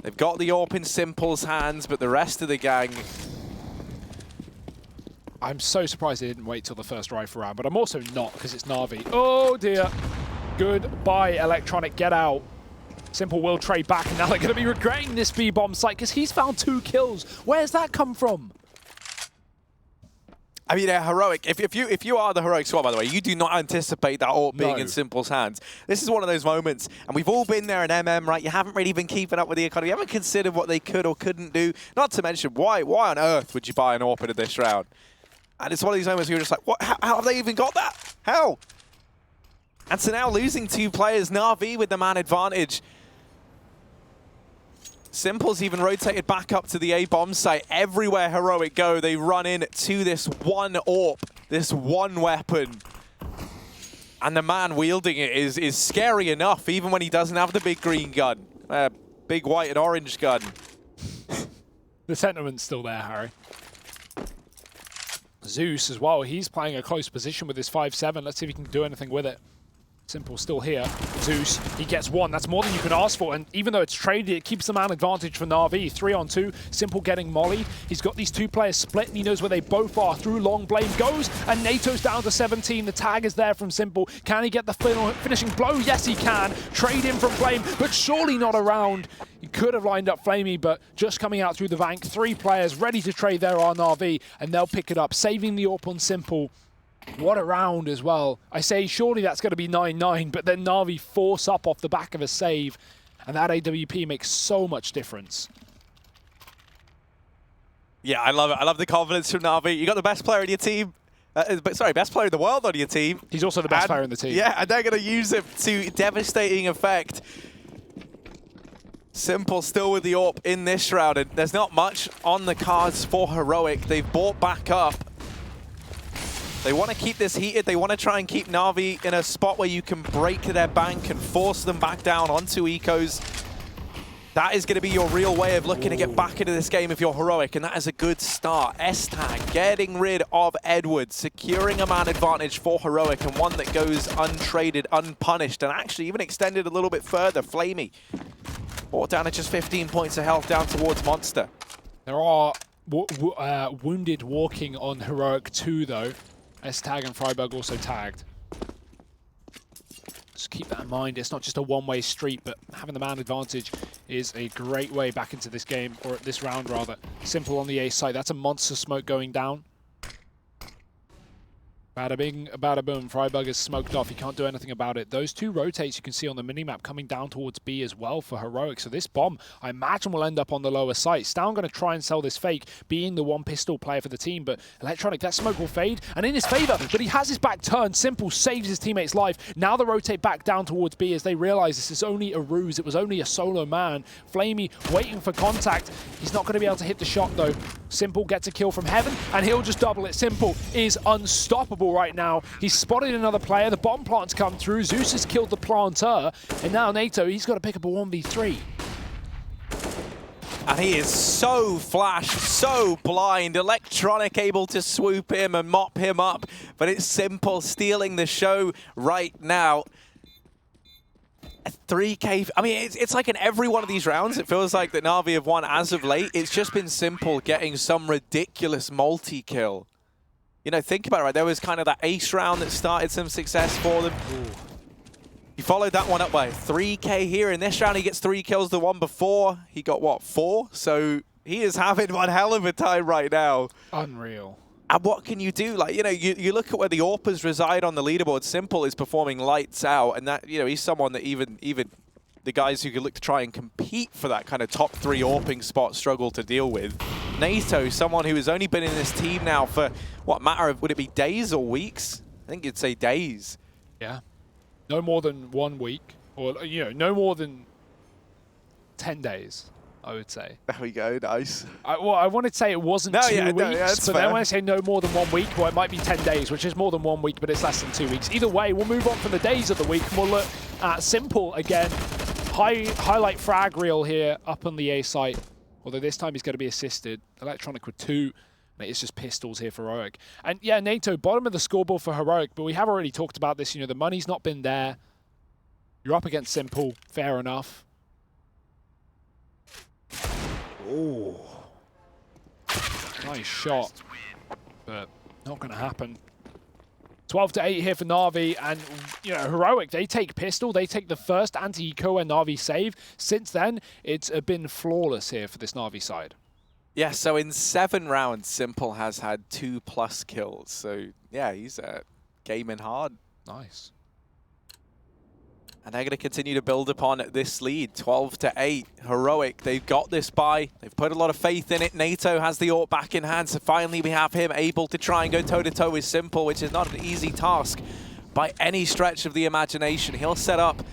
they've got the AWP in Simple's hands, but the rest of the gang, I'm so surprised they didn't wait till the first rifle round, but I'm also not, because it's Na'Vi. Oh dear. Goodbye, Electronic. Get out. Simple will trade back, and now they're going to be regretting this B-bomb site, because he's found 2 kills. Where's that come from? I mean, Heroic, if you are the Heroic squad, by the way, you do not anticipate that AWP being in Simple's hands. This is one of those moments, and we've all been there in MM, right? You haven't really been keeping up with the economy. You haven't considered what they could or couldn't do. Not to mention, why on earth would you buy an AWP in this round? And it's one of these moments where you're just like, what? How have they even got that? How? And so now losing 2 players, Na'Vi with the man advantage. Simple's even rotated back up to the A-bomb site. Everywhere Heroic go, they run in to this one AWP, this one weapon. And the man wielding it is scary enough, even when he doesn't have the big green gun. Big white and orange gun. The sentiment's still there, Harry. Zeus as well, he's playing a close position with his 5-7. Let's see if he can do anything with it. Simple still here. Zeus, he gets one. That's more than you can ask for. And even though it's traded, it keeps the man advantage for Na'Vi. 3-on-2. Simple getting Molly. He's got these two players split, and he knows where they both are. Through long, Blame goes, and Nato's down to 17. The tag is there from Simple. Can he get the finishing blow? Yes, he can. Trade in from Blame, but surely not around. He could have lined up Flamey, but just coming out through the bank. 3 players ready to trade there on Na'Vi, and they'll pick it up, saving the AWP on Simple. What a round as well. I say surely that's going to be 9-9, but then Na'Vi force up off the back of a save, and that AWP makes so much difference. Yeah, I love it. I love the confidence from Na'Vi. You got the best player in your team. Best player in the world on your team. He's also the best player in the team. Yeah, and they're going to use it to devastating effect. Simple still with the AWP in this round, and there's not much on the cards for Heroic. They've bought back up. They want to keep this heated. They want to try and keep Na'Vi in a spot where you can break their bank and force them back down onto Ecos. That is going to be your real way of looking to get back into this game if you're Heroic, and that is a good start. S-Tag getting rid of Edward, securing a man advantage for Heroic, and one that goes untraded, unpunished, and actually even extended a little bit further. Flamey brought down at just 15 points of health down towards Monster. There are wounded walking on Heroic 2, though. S-Tag and Freiburg also tagged. Just keep that in mind. It's not just a one-way street, but having the man advantage is a great way back into this game, or this round rather. Simple on the A site. That's a monster smoke going down. Bada bing, bada boom. Freiburg is smoked off. He can't do anything about it. Those 2 rotates you can see on the minimap coming down towards B as well for Heroic. So this bomb, I imagine, will end up on the lower site. Stown going to try and sell this fake, being the 1 pistol player for the team. But Electronic, that smoke will fade. And in his favor, but he has his back turned. Simple saves his teammate's life. Now they rotate back down towards B as they realize this is only a ruse. It was only a solo man. Flamey waiting for contact. He's not going to be able to hit the shot, though. Simple gets a kill from Heaven, and he'll just double it. Simple is unstoppable right now. He's spotted another player. The bomb plant's come through. Zeus has killed the planter, and now Nato, he's got to pick up a 1v3. And he is so flash, so blind. Electronic able to swoop him and mop him up, but it's Simple stealing the show right now. 3K. I mean, it's like in every one of these rounds, it feels like that Na'Vi have won as of late. It's just been Simple getting some ridiculous multi-kill. You know, think about it, right? There was kind of that ace round that started some success for them. Ooh. He followed that one up by 3K here. In this round, he gets 3 kills. The one before, he got, what, 4? So he is having one hell of a time right now. Unreal. And what can you do? Like, you know, you look at where the AWPers reside on the leaderboard. Simple is performing lights out, and that, you know, he's someone that even the guys who could look to try and compete for that kind of top 3 AWPing spot struggle to deal with. Nato, someone who has only been in this team now for, what, matter of, would it be days or weeks? I think you'd say days. Yeah. No more than 1 week, or, you know, no more than 10 days. I would say. There we go, nice. I wanted to say it wasn't 2 weeks, but then when I say no more than 1 week, well, it might be 10 days, which is more than 1 week, but it's less than 2 weeks. Either way, we'll move on from the days of the week, and we'll look at Simple again. Highlight frag reel here up on the A site, although this time he's going to be assisted. Electronic with 2. It's just pistols here for Heroic. And yeah, Nato, bottom of the scoreboard for Heroic, but we have already talked about this. You know, the money's not been there. You're up against Simple, fair enough. Oh, nice shot, but not going to happen. 12-8 here for Na'Vi, and you know, Heroic, they take pistol, they take the first anti-eco and Na'Vi save. Since then, it's been flawless here for this Na'Vi side. Yeah, so in 7 rounds, Simple has had 2+ kills. So yeah, he's gaming hard. Nice. And they're going to continue to build upon this lead, 12-8. Heroic, they've got this bye. They've put a lot of faith in it. Nato has the AWP back in hand, so finally we have him able to try and go toe-to-toe with Simple, which is not an easy task by any stretch of the imagination. He'll set up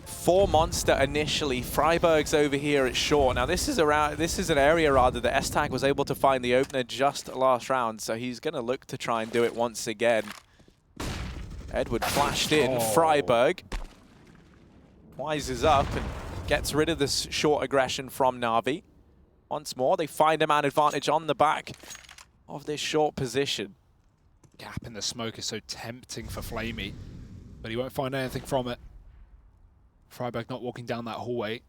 for Monster initially. Freiburg's over here at short. Now this is an area rather that S-Tag was able to find the opener just last round, so he's going to look to try and do it once again. Edward flashed in. Freiburg wises up and gets rid of this short aggression from Na'Vi. Once more, they find a man advantage on the back of this short position. gap in the smoke is so tempting for Flamey, but he won't find anything from it. Freiburg not walking down that hallway.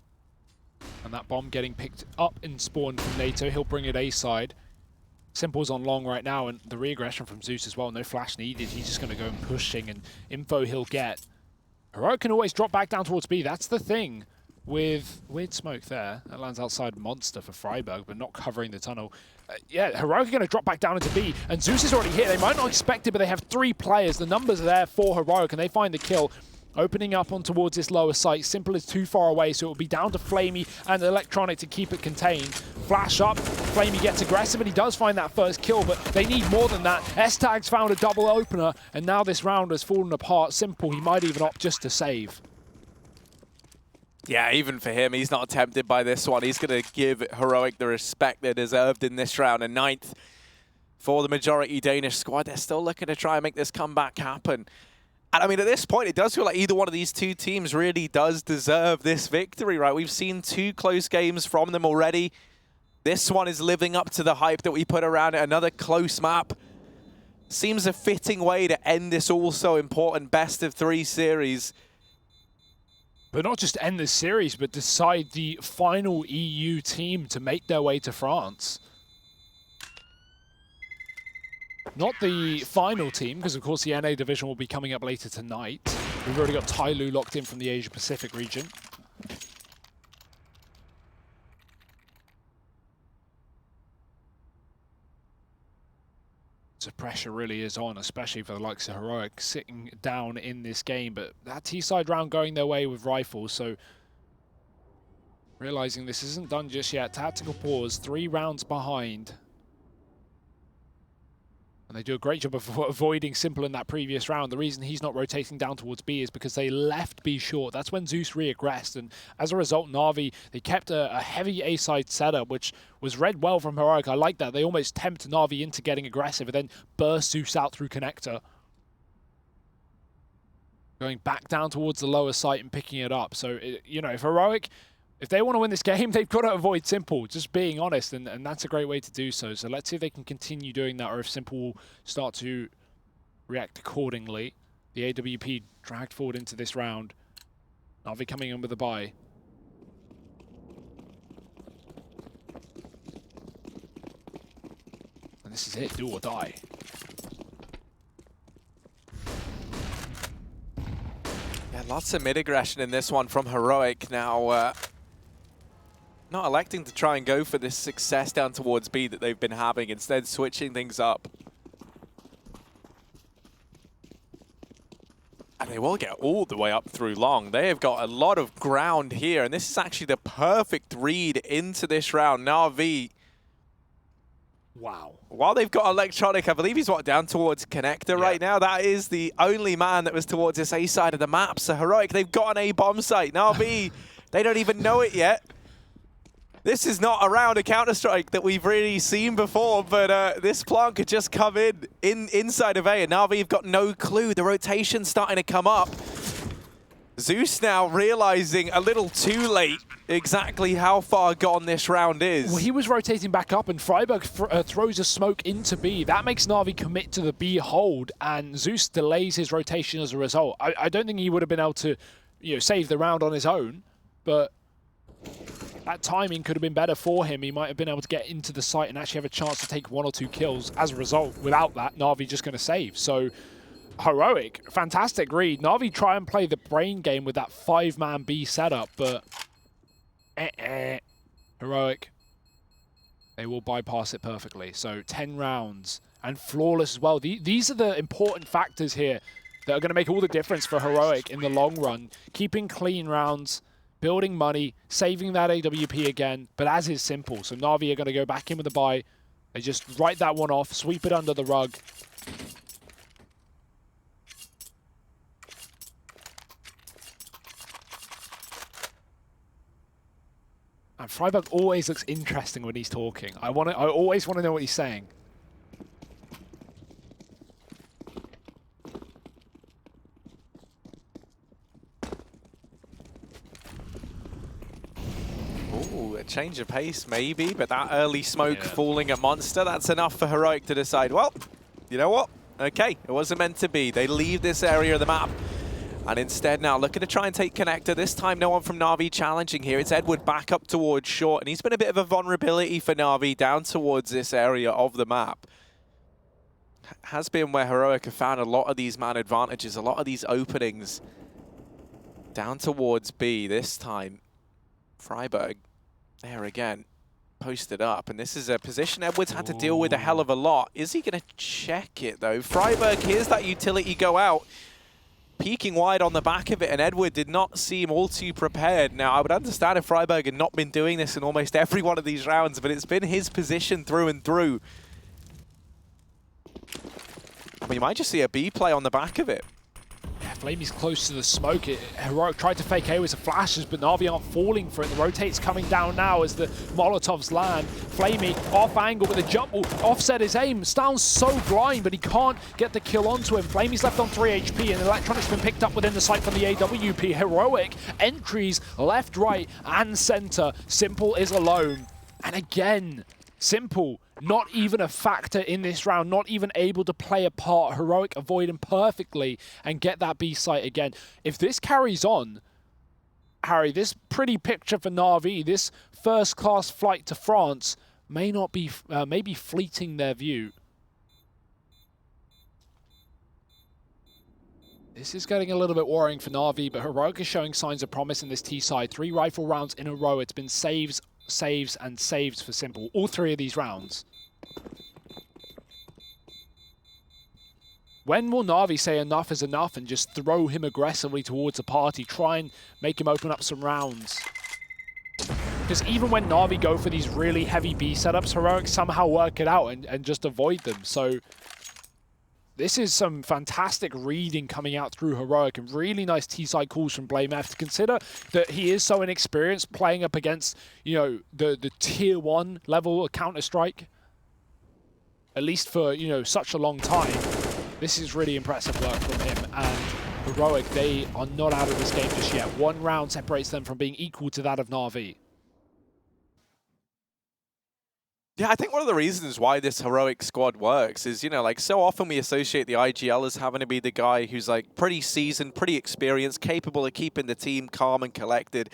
And that bomb getting picked up and spawned from NATO. He'll bring it A side. Simple's on long right now, and the re-aggression from Zeus as well. No flash needed. He's just going to go and pushing, and info he'll get. Heroic can always drop back down towards B. That's the thing with weird smoke there. That lands outside Monster for Freiburg, but not covering the tunnel. Yeah, Heroic are going to drop back down into B, and Zeus is already here. They might not expect it, but they have 3 players. The numbers are there for Heroic, and they find the kill. Opening up on towards this lower site. Simple is too far away, so it will be down to Flamey and Electronic to keep it contained. Flash up, Flamey gets aggressive, and he does find that first kill, but they need more than that. S-Tag's found a double opener, and now this round has fallen apart. Simple, he might even opt just to save. Yeah, even for him, he's not tempted by this one. He's going to give Heroic the respect they deserved in this round. And 9th for the majority Danish squad. They're still looking to try and make this comeback happen. And I mean, at this point, it does feel like either one of these 2 teams really does deserve this victory, right? We've seen 2 close games from them already. This one is living up to the hype that we put around it. Another close map. Seems a fitting way to end this also important best-of-3 series. But not just end this series, but decide the final EU team to make their way to France. Not the final team, because of course the NA division will be coming up later tonight. We've already got Tyloo locked in from the Asia Pacific region. So pressure really is on, especially for the likes of Heroic sitting down in this game. But that T-side round going their way with rifles, so realizing this isn't done just yet. Tactical pause, 3 rounds behind. And they do a great job of avoiding Simple in that previous round. The reason he's not rotating down towards B is because they left B short. That's when Zeus re-aggressed. And as a result, Na'Vi, they kept a heavy A-side setup, which was read well from Heroic. I like that. They almost tempt Na'Vi into getting aggressive and then burst Zeus out through connector. Going back down towards the lower site and picking it up. So, you know, if Heroic, if they want to win this game, they've got to avoid Simple, just being honest, and that's a great way to do so. So let's see if they can continue doing that, or if Simple will start to react accordingly. The AWP dragged forward into this round. Na'Vi coming in with a buy. And this is it, do or die. Yeah, lots of mid-aggression in this one from Heroic. Now, not electing to try and go for this success down towards B that they've been having, instead switching things up. And they will get all the way up through long. They have got a lot of ground here, and this is actually the perfect read into this round. Na'Vi, wow. While they've got Electronic, I believe he's down towards connector right now. That is the only man that was towards this A side of the map. So Heroic, they've got an A bomb site. Na'Vi, they don't even know it yet. This is not a round of Counter-Strike that we've really seen before, but this plant could just come inside of A, and Na'Vi have got no clue. The rotation's starting to come up. Zeus now realizing a little too late exactly how far gone this round is. Well, he was rotating back up, and Freiburg throws a smoke into B. That makes Na'Vi commit to the B hold, and Zeus delays his rotation as a result. I don't think he would have been able to, you know, save the round on his own, but that timing could have been better for him. He might have been able to get into the site and actually have a chance to take 1 or 2 kills. As a result, without that, Na'Vi just going to save. So, Heroic, fantastic read. Na'Vi try and play the brain game with that 5-man B setup, but Heroic, they will bypass it perfectly. So 10 rounds and flawless as well. These are the important factors here that are going to make all the difference for Heroic in the long run. Keeping clean rounds, building money, saving that AWP again, but as is Simple. So Na'Vi are going to go back in with a buy. They just write that one off, sweep it under the rug. And Freiburg always looks interesting when he's talking. I always want to know what he's saying. Ooh, a change of pace maybe, but that early smoke falling at Monster, that's enough for Heroic to decide, well, you know what? Okay, it wasn't meant to be. They leave this area of the map. And instead now looking to try and take Connector. This time no one from Na'Vi challenging here. It's Edward back up towards short. And he's been a bit of a vulnerability for Na'Vi down towards this area of the map. Has been where Heroic have found a lot of these man advantages, a lot of these openings. Down towards B this time. Freiburg there again. Posted up. And this is a position Edwards had to deal with a hell of a lot. Is he going to check it though? Freiburg, here's that utility go out. Peeking wide on the back of it, and Edward did not seem all too prepared. Now, I would understand if Freiburg had not been doing this in almost every one of these rounds, but it's been his position through and through. We might just see a B play on the back of it. Yeah, Flamey's close to the smoke. Heroic tried to fake A with some flashes, but Na'Vi aren't falling for it. The rotate's coming down now as the Molotovs land. Flamey off angle with a jump ball. Offset his aim. Stan's so blind, but he can't get the kill onto him. Flamey's left on 3 HP, and Electronic's been picked up within the sight from the AWP. Heroic entries left, right, and center. Simple is alone. And again, Simple, not even a factor in this round, not even able to play a part. Heroic avoid him perfectly and get that B site again. If this carries on, Harry, this pretty picture for Na'Vi, this first-class flight to France may not be, maybe fleeting their view. This is getting a little bit worrying for Na'Vi, but Heroic is showing signs of promise in this T side. 3 rifle rounds in a row. It's been saves, and saves for Simple. All 3 of these rounds. When will Na'Vi say enough is enough and just throw him aggressively towards the party, try and make him open up some rounds? Because even when Na'Vi go for these really heavy B setups, Heroic somehow work it out and just avoid them. So this is some fantastic reading coming out through Heroic and really nice T-side calls from BlameF to consider that he is so inexperienced playing up against, you know, the tier 1 level of Counter-Strike, at least for, you know, such a long time. This is really impressive work from him, and Heroic, they are not out of this game just yet. 1 round separates them from being equal to that of Na'Vi. Yeah, I think one of the reasons why this Heroic squad works is, you know, like so often we associate the IGL as having to be the guy who's like pretty seasoned, pretty experienced, capable of keeping the team calm and collected.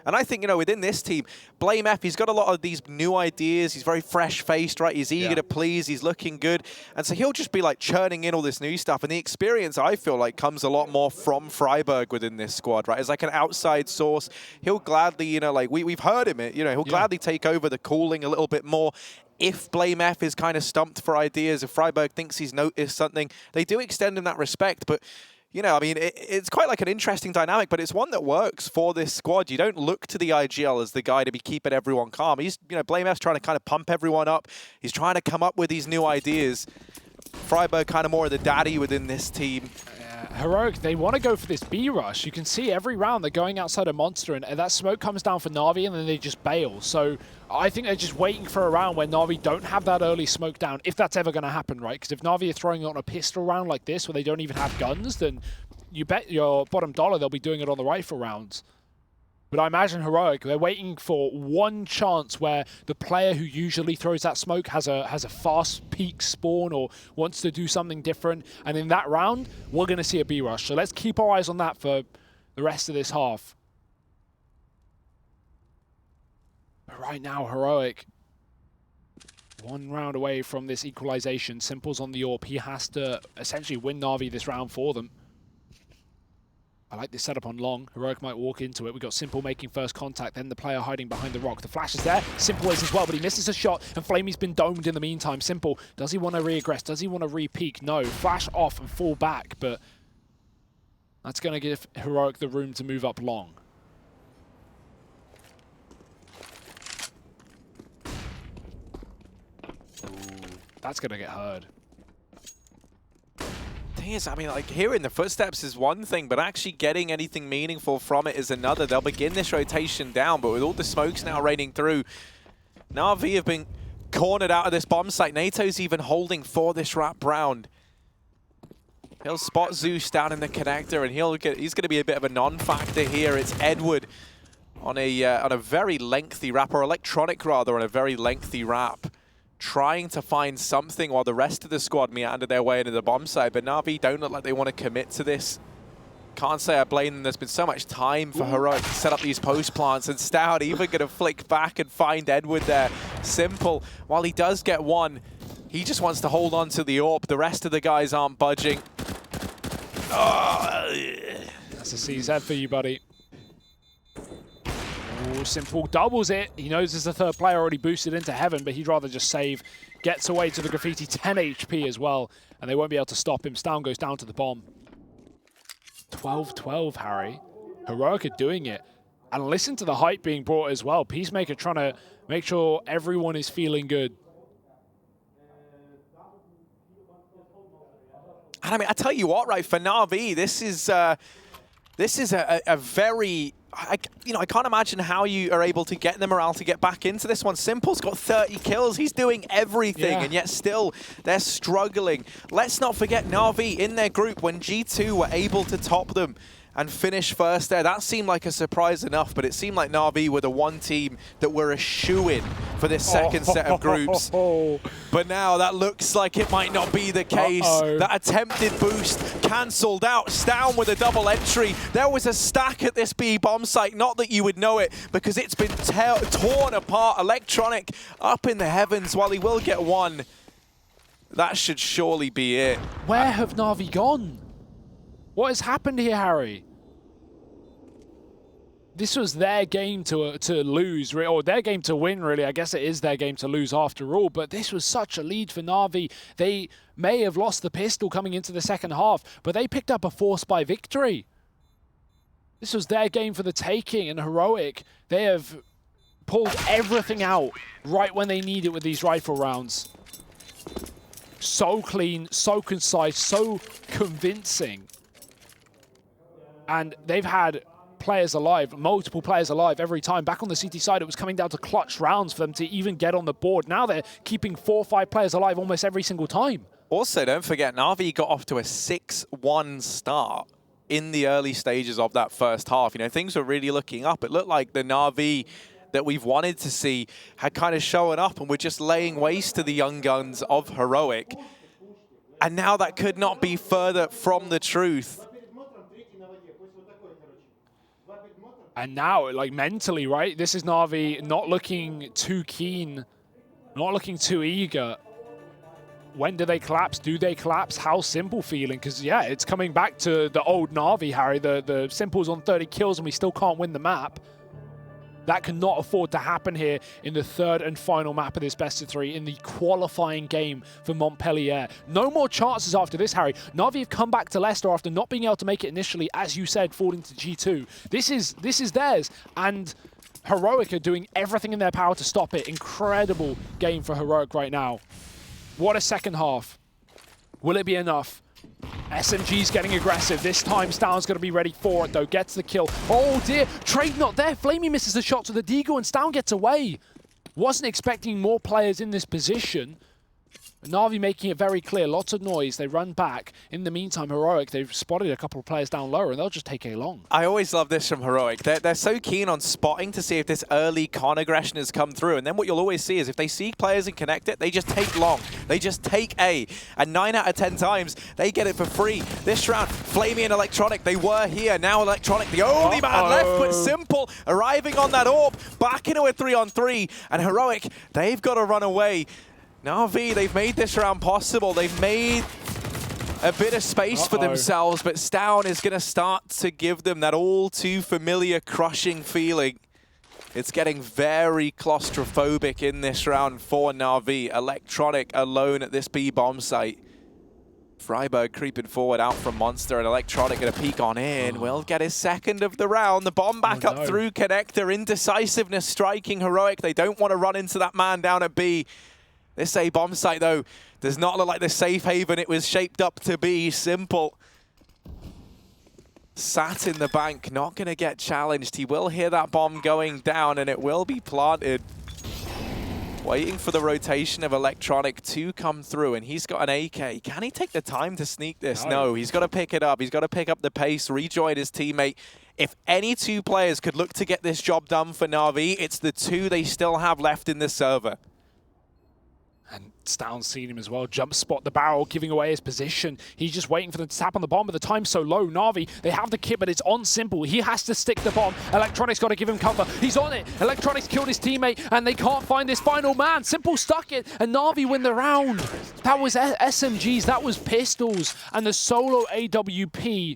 And I think, you know, within this team, BlameF, he's got a lot of these new ideas. He's very fresh-faced, right? He's eager to please. He's looking good. And so he'll just be, like, churning in all this new stuff. And the experience, I feel like, comes a lot more from Freiburg within this squad, right? It's like an outside source. He'll gladly, you know, like, we've heard him, you know, he'll gladly take over the calling a little bit more. If BlameF is kind of stumped for ideas, if Freiburg thinks he's noticed something, they do extend him that respect. But you know, I mean, it's quite like an interesting dynamic, but it's one that works for this squad. You don't look to the IGL as the guy to be keeping everyone calm. He's, you know, BlameF's trying to kind of pump everyone up. He's trying to come up with these new ideas. Freiburg kind of more of the daddy within this team. Heroic, they want to go for this B rush. You can see every round they're going outside a monster, and that smoke comes down for Na'Vi, and then they just bail. So I think they're just waiting for a round where Na'Vi don't have that early smoke down, if that's ever going to happen, right? Because if Na'Vi are throwing it on a pistol round like this, where they don't even have guns, then you bet your bottom dollar they'll be doing it on the rifle rounds. But I imagine Heroic, they're waiting for one chance where the player who usually throws that smoke has a fast peak spawn or wants to do something different. And in that round, we're going to see a B rush. So let's keep our eyes on that for the rest of this half. But right now, Heroic, 1 round away from this equalization. Simple's on the AWP. He has to essentially win Na'Vi this round for them. I like this setup on long. Heroic might walk into it. We've got Simple making first contact, then the player hiding behind the rock. The flash is there. Simple is as well, but he misses a shot, and Flamey's been domed in the meantime. Simple, does he want to re-aggress? Does he want to re-peek? No. Flash off and fall back, but that's going to give Heroic the room to move up long. Ooh, that's going to get heard. Thing is, I mean, like, hearing the footsteps is one thing, but actually getting anything meaningful from it is another. They'll begin this rotation down, but with all the smokes now raining through, Na'Vi have been cornered out of this bomb site. NATO's even holding for this wrap round. He'll spot Zeus down in the connector, and he's going to be a bit of a non-factor here. It's Edward on a very lengthy wrap, or Electronic rather, on a very lengthy wrap. trying to find something while the rest of the squad meander their way into the bomb site. But Na'Vi don't look like they want to commit to this. Can't say I blame them. There's been so much time for Heroic to set up these post plants, and Stout even going to flick back and find Edward there. Simple. While he does get one, he just wants to hold on to the AWP. The rest of the guys aren't budging. Oh, that's a CZ for you, buddy. Ooh, Simple doubles it. He knows there's a third player already boosted into heaven, but he'd rather just save. Gets away to the Graffiti, 10 HP as well, and they won't be able to stop him. Stown goes down to the bomb. 12-12, Harry. Heroic are doing it. And listen to the hype being brought as well. Peacemaker trying to make sure everyone is feeling good. And I mean, I tell you what, right, for Na'Vi, this is a very... I can't imagine how you are able to get the morale to get back into this one. Simple's got 30 kills. He's doing everything, and yet still they're struggling. Let's not forget Na'Vi in their group when G2 were able to top them and finish first there. That seemed like a surprise enough, but it seemed like Na'Vi were the one team that were a shoo-in for this second set of groups. But now that looks like it might not be the case. That attempted boost cancelled out. Stown with a double entry. There was a stack at this B bomb site, not that you would know it, because it's been torn apart. Electronic up in the heavens. While he will get one, that should surely be it. Where have Na'Vi gone? What has happened here, Harry? This was their game to lose, or their game to win, really. I guess it is their game to lose after all, but this was such a lead for Na'Vi. They may have lost the pistol coming into the second half, but they picked up a force by victory. This was their game for the taking, and Heroic, they have pulled everything out right when they need it with these rifle rounds. So clean, so concise, so convincing. And they've had players alive, multiple players alive every time. Back on the CT side, it was coming down to clutch rounds for them to even get on the board. Now they're keeping 4 or 5 players alive almost every single time. Also, don't forget, Na'Vi got off to a 6-1 start in the early stages of that first half. You know, things were really looking up. It looked like the Na'Vi that we've wanted to see had kind of shown up, and we're just laying waste to the young guns of Heroic. And now that could not be further from the truth. And now, like, mentally, right? This is Na'Vi not looking too keen, not looking too eager. When do they collapse? Do they collapse? How Simple feeling? Because, yeah, it's coming back to the old Na'Vi, Harry. The Simple's on 30 kills and we still can't win the map. That cannot afford to happen here in the third and final map of this best-of-3 in the qualifying game for Montpellier. No more chances after this, Harry. Na'Vi have come back to Leicester after not being able to make it initially, as you said, falling to G2. This is theirs, and Heroic are doing everything in their power to stop it. Incredible game for Heroic right now. What a second half. Will it be enough? SMG's getting aggressive. This time, Stown's going to be ready for it, though. Gets the kill. Oh, dear. Trade not there. Flamey misses the shot to the Deagle, and Stown gets away. Wasn't expecting more players in this position. Na'Vi making it very clear. Lots of noise. They run back. In the meantime, Heroic, they've spotted a couple of players down lower, and they'll just take A long. I always love this from Heroic. They're so keen on spotting to see if this early con aggression has come through. And then what you'll always see is if they see players and connect it, they just take long. They just take A. And 9 out of 10 times, they get it for free. This round, Flamey and Electronic, they were here. Now Electronic, the only man left, but Simple arriving on that AWP, back into a 3-on-3. And Heroic, they've got to run away. Na'Vi, they've made this round possible. They've made a bit of space for themselves, but Stown is going to start to give them that all too familiar crushing feeling. It's getting very claustrophobic in this round for Na'Vi. Electronic alone at this B bomb site. Freiburg creeping forward out from Monster, and Electronic going to peek on in. Will get his second of the round. The bomb back up through Connector. Indecisiveness striking Heroic. They don't want to run into that man down at B. This A bomb site, though, does not look like the safe haven it was shaped up to be. Simple sat in the bank, not going to get challenged. He will hear that bomb going down, and it will be planted. Waiting for the rotation of Electronic to come through, and he's got an AK. Can he take the time to sneak this? No, he's got to pick it up. He's got to pick up the pace, rejoin his teammate. If any 2 players could look to get this job done for Na'Vi, it's the 2 they still have left in the server. And Stown's seen him as well. Jump spot the barrel, giving away his position. He's just waiting for them to tap on the bomb, but the time's so low. Na'Vi, they have the kit, but it's on Simple. He has to stick the bomb. Electronics got to give him cover. He's on it. Electronics killed his teammate, and they can't find this final man. Simple stuck it, and Na'Vi win the round. That was SMGs. That was pistols. And the solo AWP,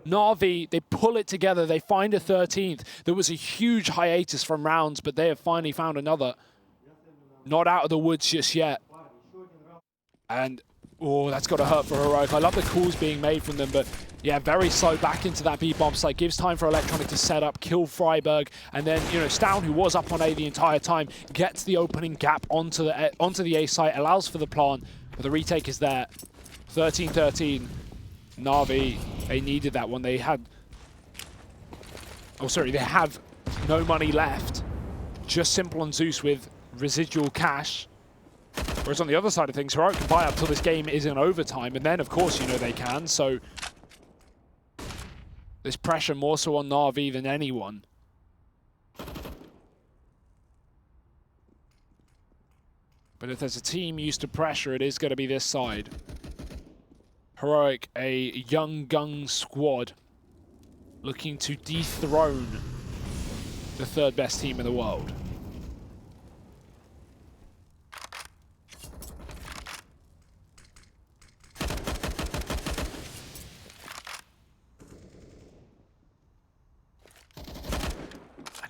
Na'Vi, they pull it together. They find a 13th. There was a huge hiatus from rounds, but they have finally found another. Not out of the woods just yet. And, oh, that's got to hurt for Heroic. I love the calls being made from them, but yeah, very slow back into that B-bomb site. Gives time for Electronic to set up, kill Freiburg, and then, you know, Stown, who was up on A the entire time, gets the opening gap onto the A site, allows for the plant, but the retake is there. 13-13. Na'Vi, they needed that one. They had... Oh, sorry, they have no money left. Just Simple and Zeus with residual cash. Whereas on the other side of things, Heroic can buy up till this game is in overtime, and then of course you know they can, so there's pressure more so on Na'Vi than anyone. But if there's a team used to pressure, it is going to be this side. Heroic, a young gun squad looking to dethrone the third best team in the world.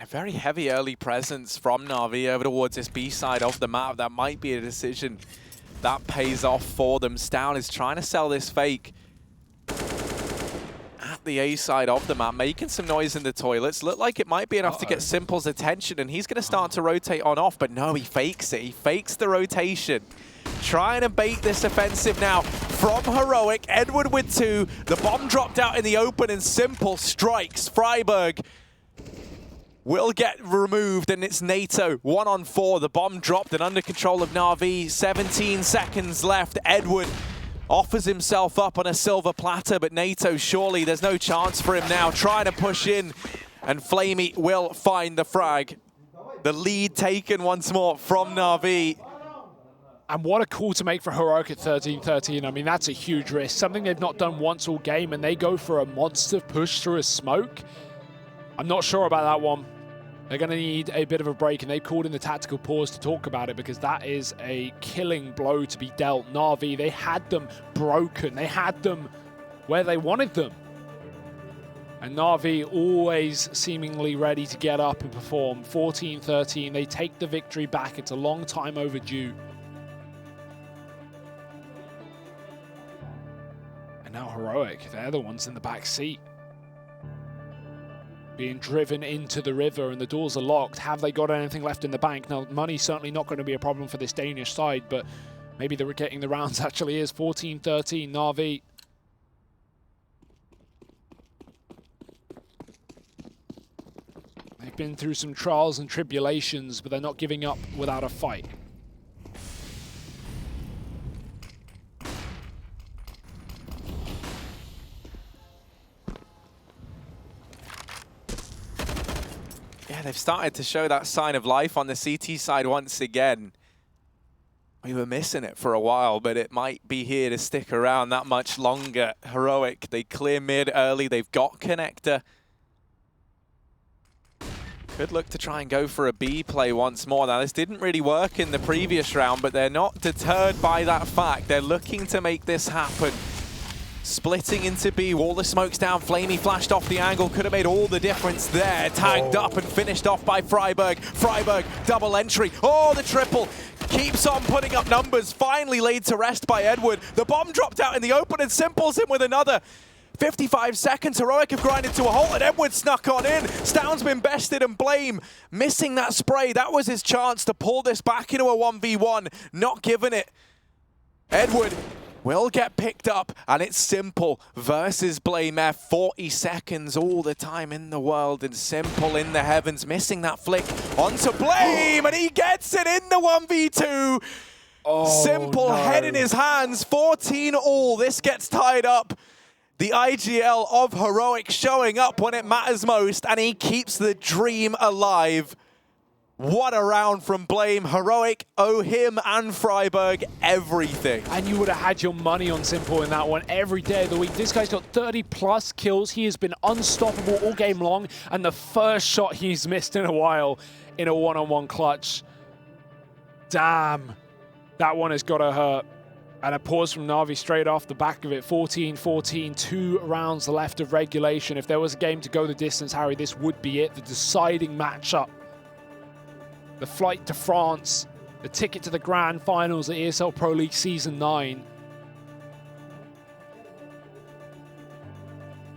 Very heavy early presence from Na'Vi over towards this B side of the map. That might be a decision that pays off for them. Stown is trying to sell this fake at the A side of the map, making some noise in the toilets. Look like it might be enough to get Simple's attention, and he's going to start to rotate on off, but no, he fakes it. He fakes the rotation. Trying to bait this offensive now from Heroic. Edward with 2. The bomb dropped out in the open, and Simple strikes. Freiburg will get removed, and it's NATO 1-on-4. The bomb dropped and under control of Na'Vi. 17 seconds left. Edward offers himself up on a silver platter, but NATO, surely there's no chance for him now. Trying to push in, and Flamey will find the frag. The lead taken once more from Na'Vi. And what a call to make for Heroic at 13-13. I mean, that's a huge risk. Something they've not done once all game, and they go for a monster push through a smoke. I'm not sure about that one. They're going to need a bit of a break, and they've called in the tactical pause to talk about it, because that is a killing blow to be dealt. Na'Vi, they had them broken. They had them where they wanted them. And Na'Vi always seemingly ready to get up and perform. 14-13, they take the victory back. It's a long time overdue. And now Heroic, they're the ones in the back seat, being driven into the river, and the doors are locked. Have they got anything left in the bank? Now, money's certainly not going to be a problem for this Danish side, but maybe they're getting the rounds actually is. 14-13, Na'Vi. They've been through some trials and tribulations, but they're not giving up without a fight. Yeah, they've started to show that sign of life on the CT side once again. We were missing it for a while, but it might be here to stick around that much longer. Heroic, they clear mid early. They've got connector. Could look to try and go for a B play once more. Now, this didn't really work in the previous round, but they're not deterred by that fact. They're looking to make this happen. Splitting into B, all the smoke's down. Flamey flashed off the angle, could have made all the difference there. Tagged up and finished off by Freiburg. Freiburg, double entry. Oh, the triple. Keeps on putting up numbers. Finally laid to rest by Edward. The bomb dropped out in the open, and Simple's in with another. 55 seconds, Heroic have grinded to a halt, and Edward snuck on in. Stown's been bested, and Blame missing that spray. That was his chance to pull this back into a 1v1. Not giving it. Edward will get picked up, and it's Simple versus Blame F. 40 seconds, all the time in the world, and Simple in the heavens, missing that flick onto Blame, and he gets it in the 1v2. Oh, Simple, no. Head in his hands, 14 all. This gets tied up. The IGL of Heroic showing up when it matters most, and he keeps the dream alive. What a round from Blame. Heroic owe him and Freiburg everything. And you would have had your money on Simple in that one every day of the week. This guy's got 30+ kills. He has been unstoppable all game long. And the first shot he's missed in a while in a one-on-one clutch. Damn. That one has got to hurt. And a pause from Na'Vi straight off the back of it. 14-14, 2 rounds left of regulation. If there was a game to go the distance, Harry, this would be it. The deciding matchup. The flight to France, the ticket to the grand finals at ESL Pro League Season 9.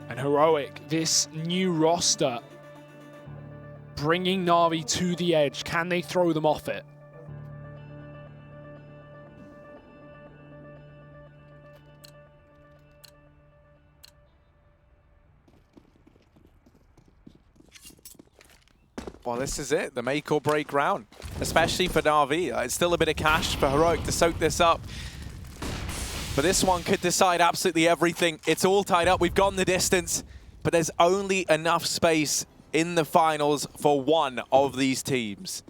And Heroic, this new roster, bringing Na'Vi to the edge. Can they throw them off it? Well, this is it, the make or break round, especially for Na'Vi. It's still a bit of cash for Heroic to soak this up. But this one could decide absolutely everything. It's all tied up. We've gone the distance, but there's only enough space in the finals for one of these teams.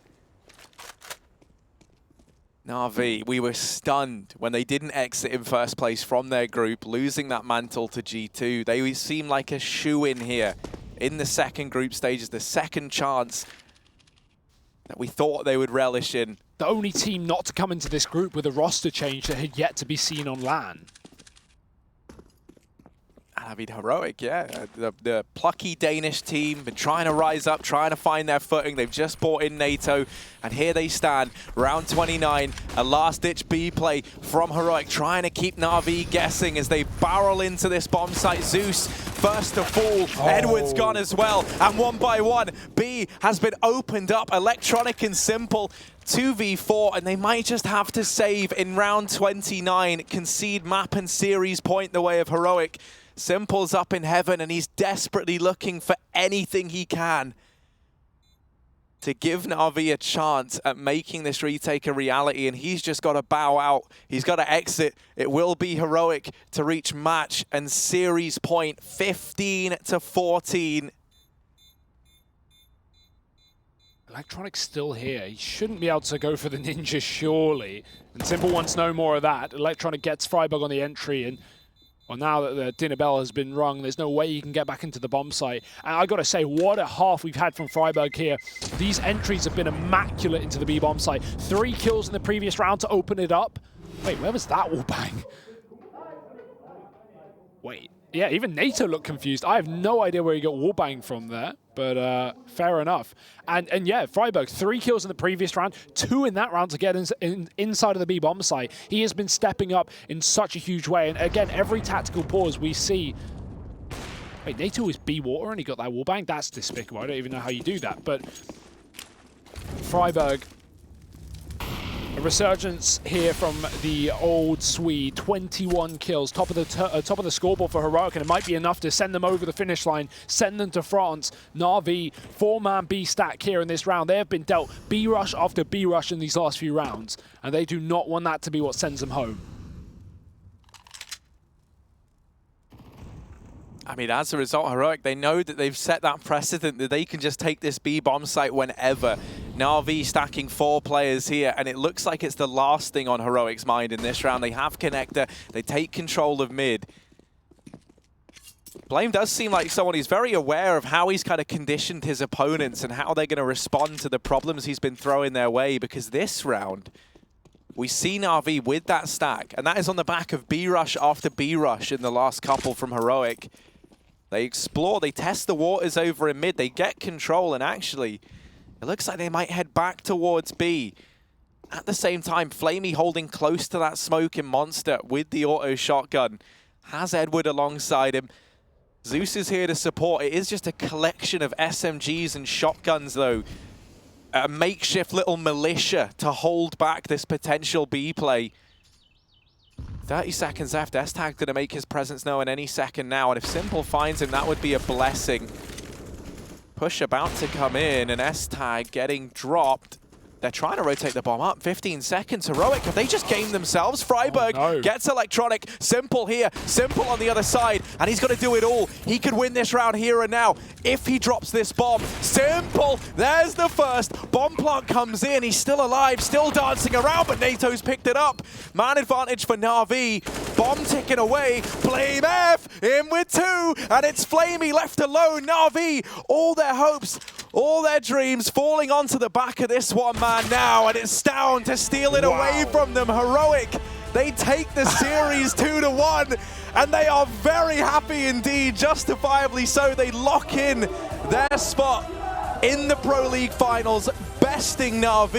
Na'Vi, we were stunned when they didn't exit in first place from their group, losing that mantle to G2. They seem like a shoo-in here. In the second group stages, the second chance that we thought they would relish in. The only team not to come into this group with a roster change that had yet to be seen on LAN. I mean, Heroic, yeah. The plucky Danish team, been trying to rise up, trying to find their footing. They've just brought in NATO, and here they stand. Round 29, a last-ditch B play from Heroic, trying to keep Na'Vi guessing as they barrel into this bomb site. Zeus, first to fall. Oh. Edward's gone as well, and one by one, B has been opened up. Electronic and Simple, 2v4, and they might just have to save in round 29, concede map and series point the way of Heroic. Simple's up in heaven, and he's desperately looking for anything he can to give Na'Vi a chance at making this retake a reality, and he's just got to bow out. He's got to exit. It will be Heroic to reach match and series point, 15-14. Electronic's still here. He shouldn't be able to go for the ninja, surely. And Simple wants no more of that. Electronic gets Freiburg on the entry, and well, now that the dinner bell has been rung, there's no way you can get back into the bomb site. And I got to say, what a half we've had from Freiburg here. These entries have been immaculate into the B bomb site. 3 kills in the previous round to open it up. Wait, where was that wallbang? Wait, yeah, even NATO looked confused. I have no idea where he got wallbang from there, but fair enough. And yeah, Freiburg, 3 kills in the previous round, 2 in that round to get inside of the B bomb site. He has been stepping up in such a huge way. And again, every tactical pause we see. Wait, NATO is B water and he got that wallbang? That's despicable. I don't even know how you do that. But Freiburg, a resurgence here from the old Swede. 21 kills, top of the scoreboard for Heroic, and it might be enough to send them over the finish line, send them to France. Na'Vi, 4-man B stack here in this round. They have been dealt B rush after B rush in these last few rounds, and they do not want that to be what sends them home. I mean, as a result, Heroic, they know that they've set that precedent that they can just take this B bomb site whenever. Na'Vi stacking 4 players here, and it looks like it's the last thing on Heroic's mind in this round. They have Connector, they take control of mid. Blame does seem like someone who's very aware of how he's kind of conditioned his opponents and how they're going to respond to the problems he's been throwing their way, because this round, we see Na'Vi with that stack, and that is on the back of B rush after B rush in the last couple from Heroic. They explore, they test the waters over in mid, they get control, and actually, it looks like they might head back towards B. At the same time, Flamey holding close to that smoking monster with the auto shotgun. Has Edward alongside him. Zeus is here to support. It is just a collection of SMGs and shotguns, though. A makeshift little militia to hold back this potential B play. 30 seconds left. S-Tag going to make his presence known any second now, and if Simple finds him, that would be a blessing. Push about to come in, and S-Tag getting dropped. They're trying to rotate the bomb up. 15 seconds. Heroic, have they just gamed themselves? Freiburg gets Electronic. Simple here. Simple on the other side. And he's got to do it all. He could win this round here and now if he drops this bomb. Simple. There's the first. Bomb plant comes in. He's still alive, still dancing around, but NATO's picked it up. Man advantage for Na'Vi. Bomb ticking away. Blame F in with 2. And it's Flamey left alone. Na'Vi, all their hopes, all their dreams falling onto the back of this one man now, and it's Stown to steal it away from them. Heroic, they take the series 2-1, and they are very happy indeed, justifiably so. They lock in their spot in the Pro League Finals, besting Na'Vi.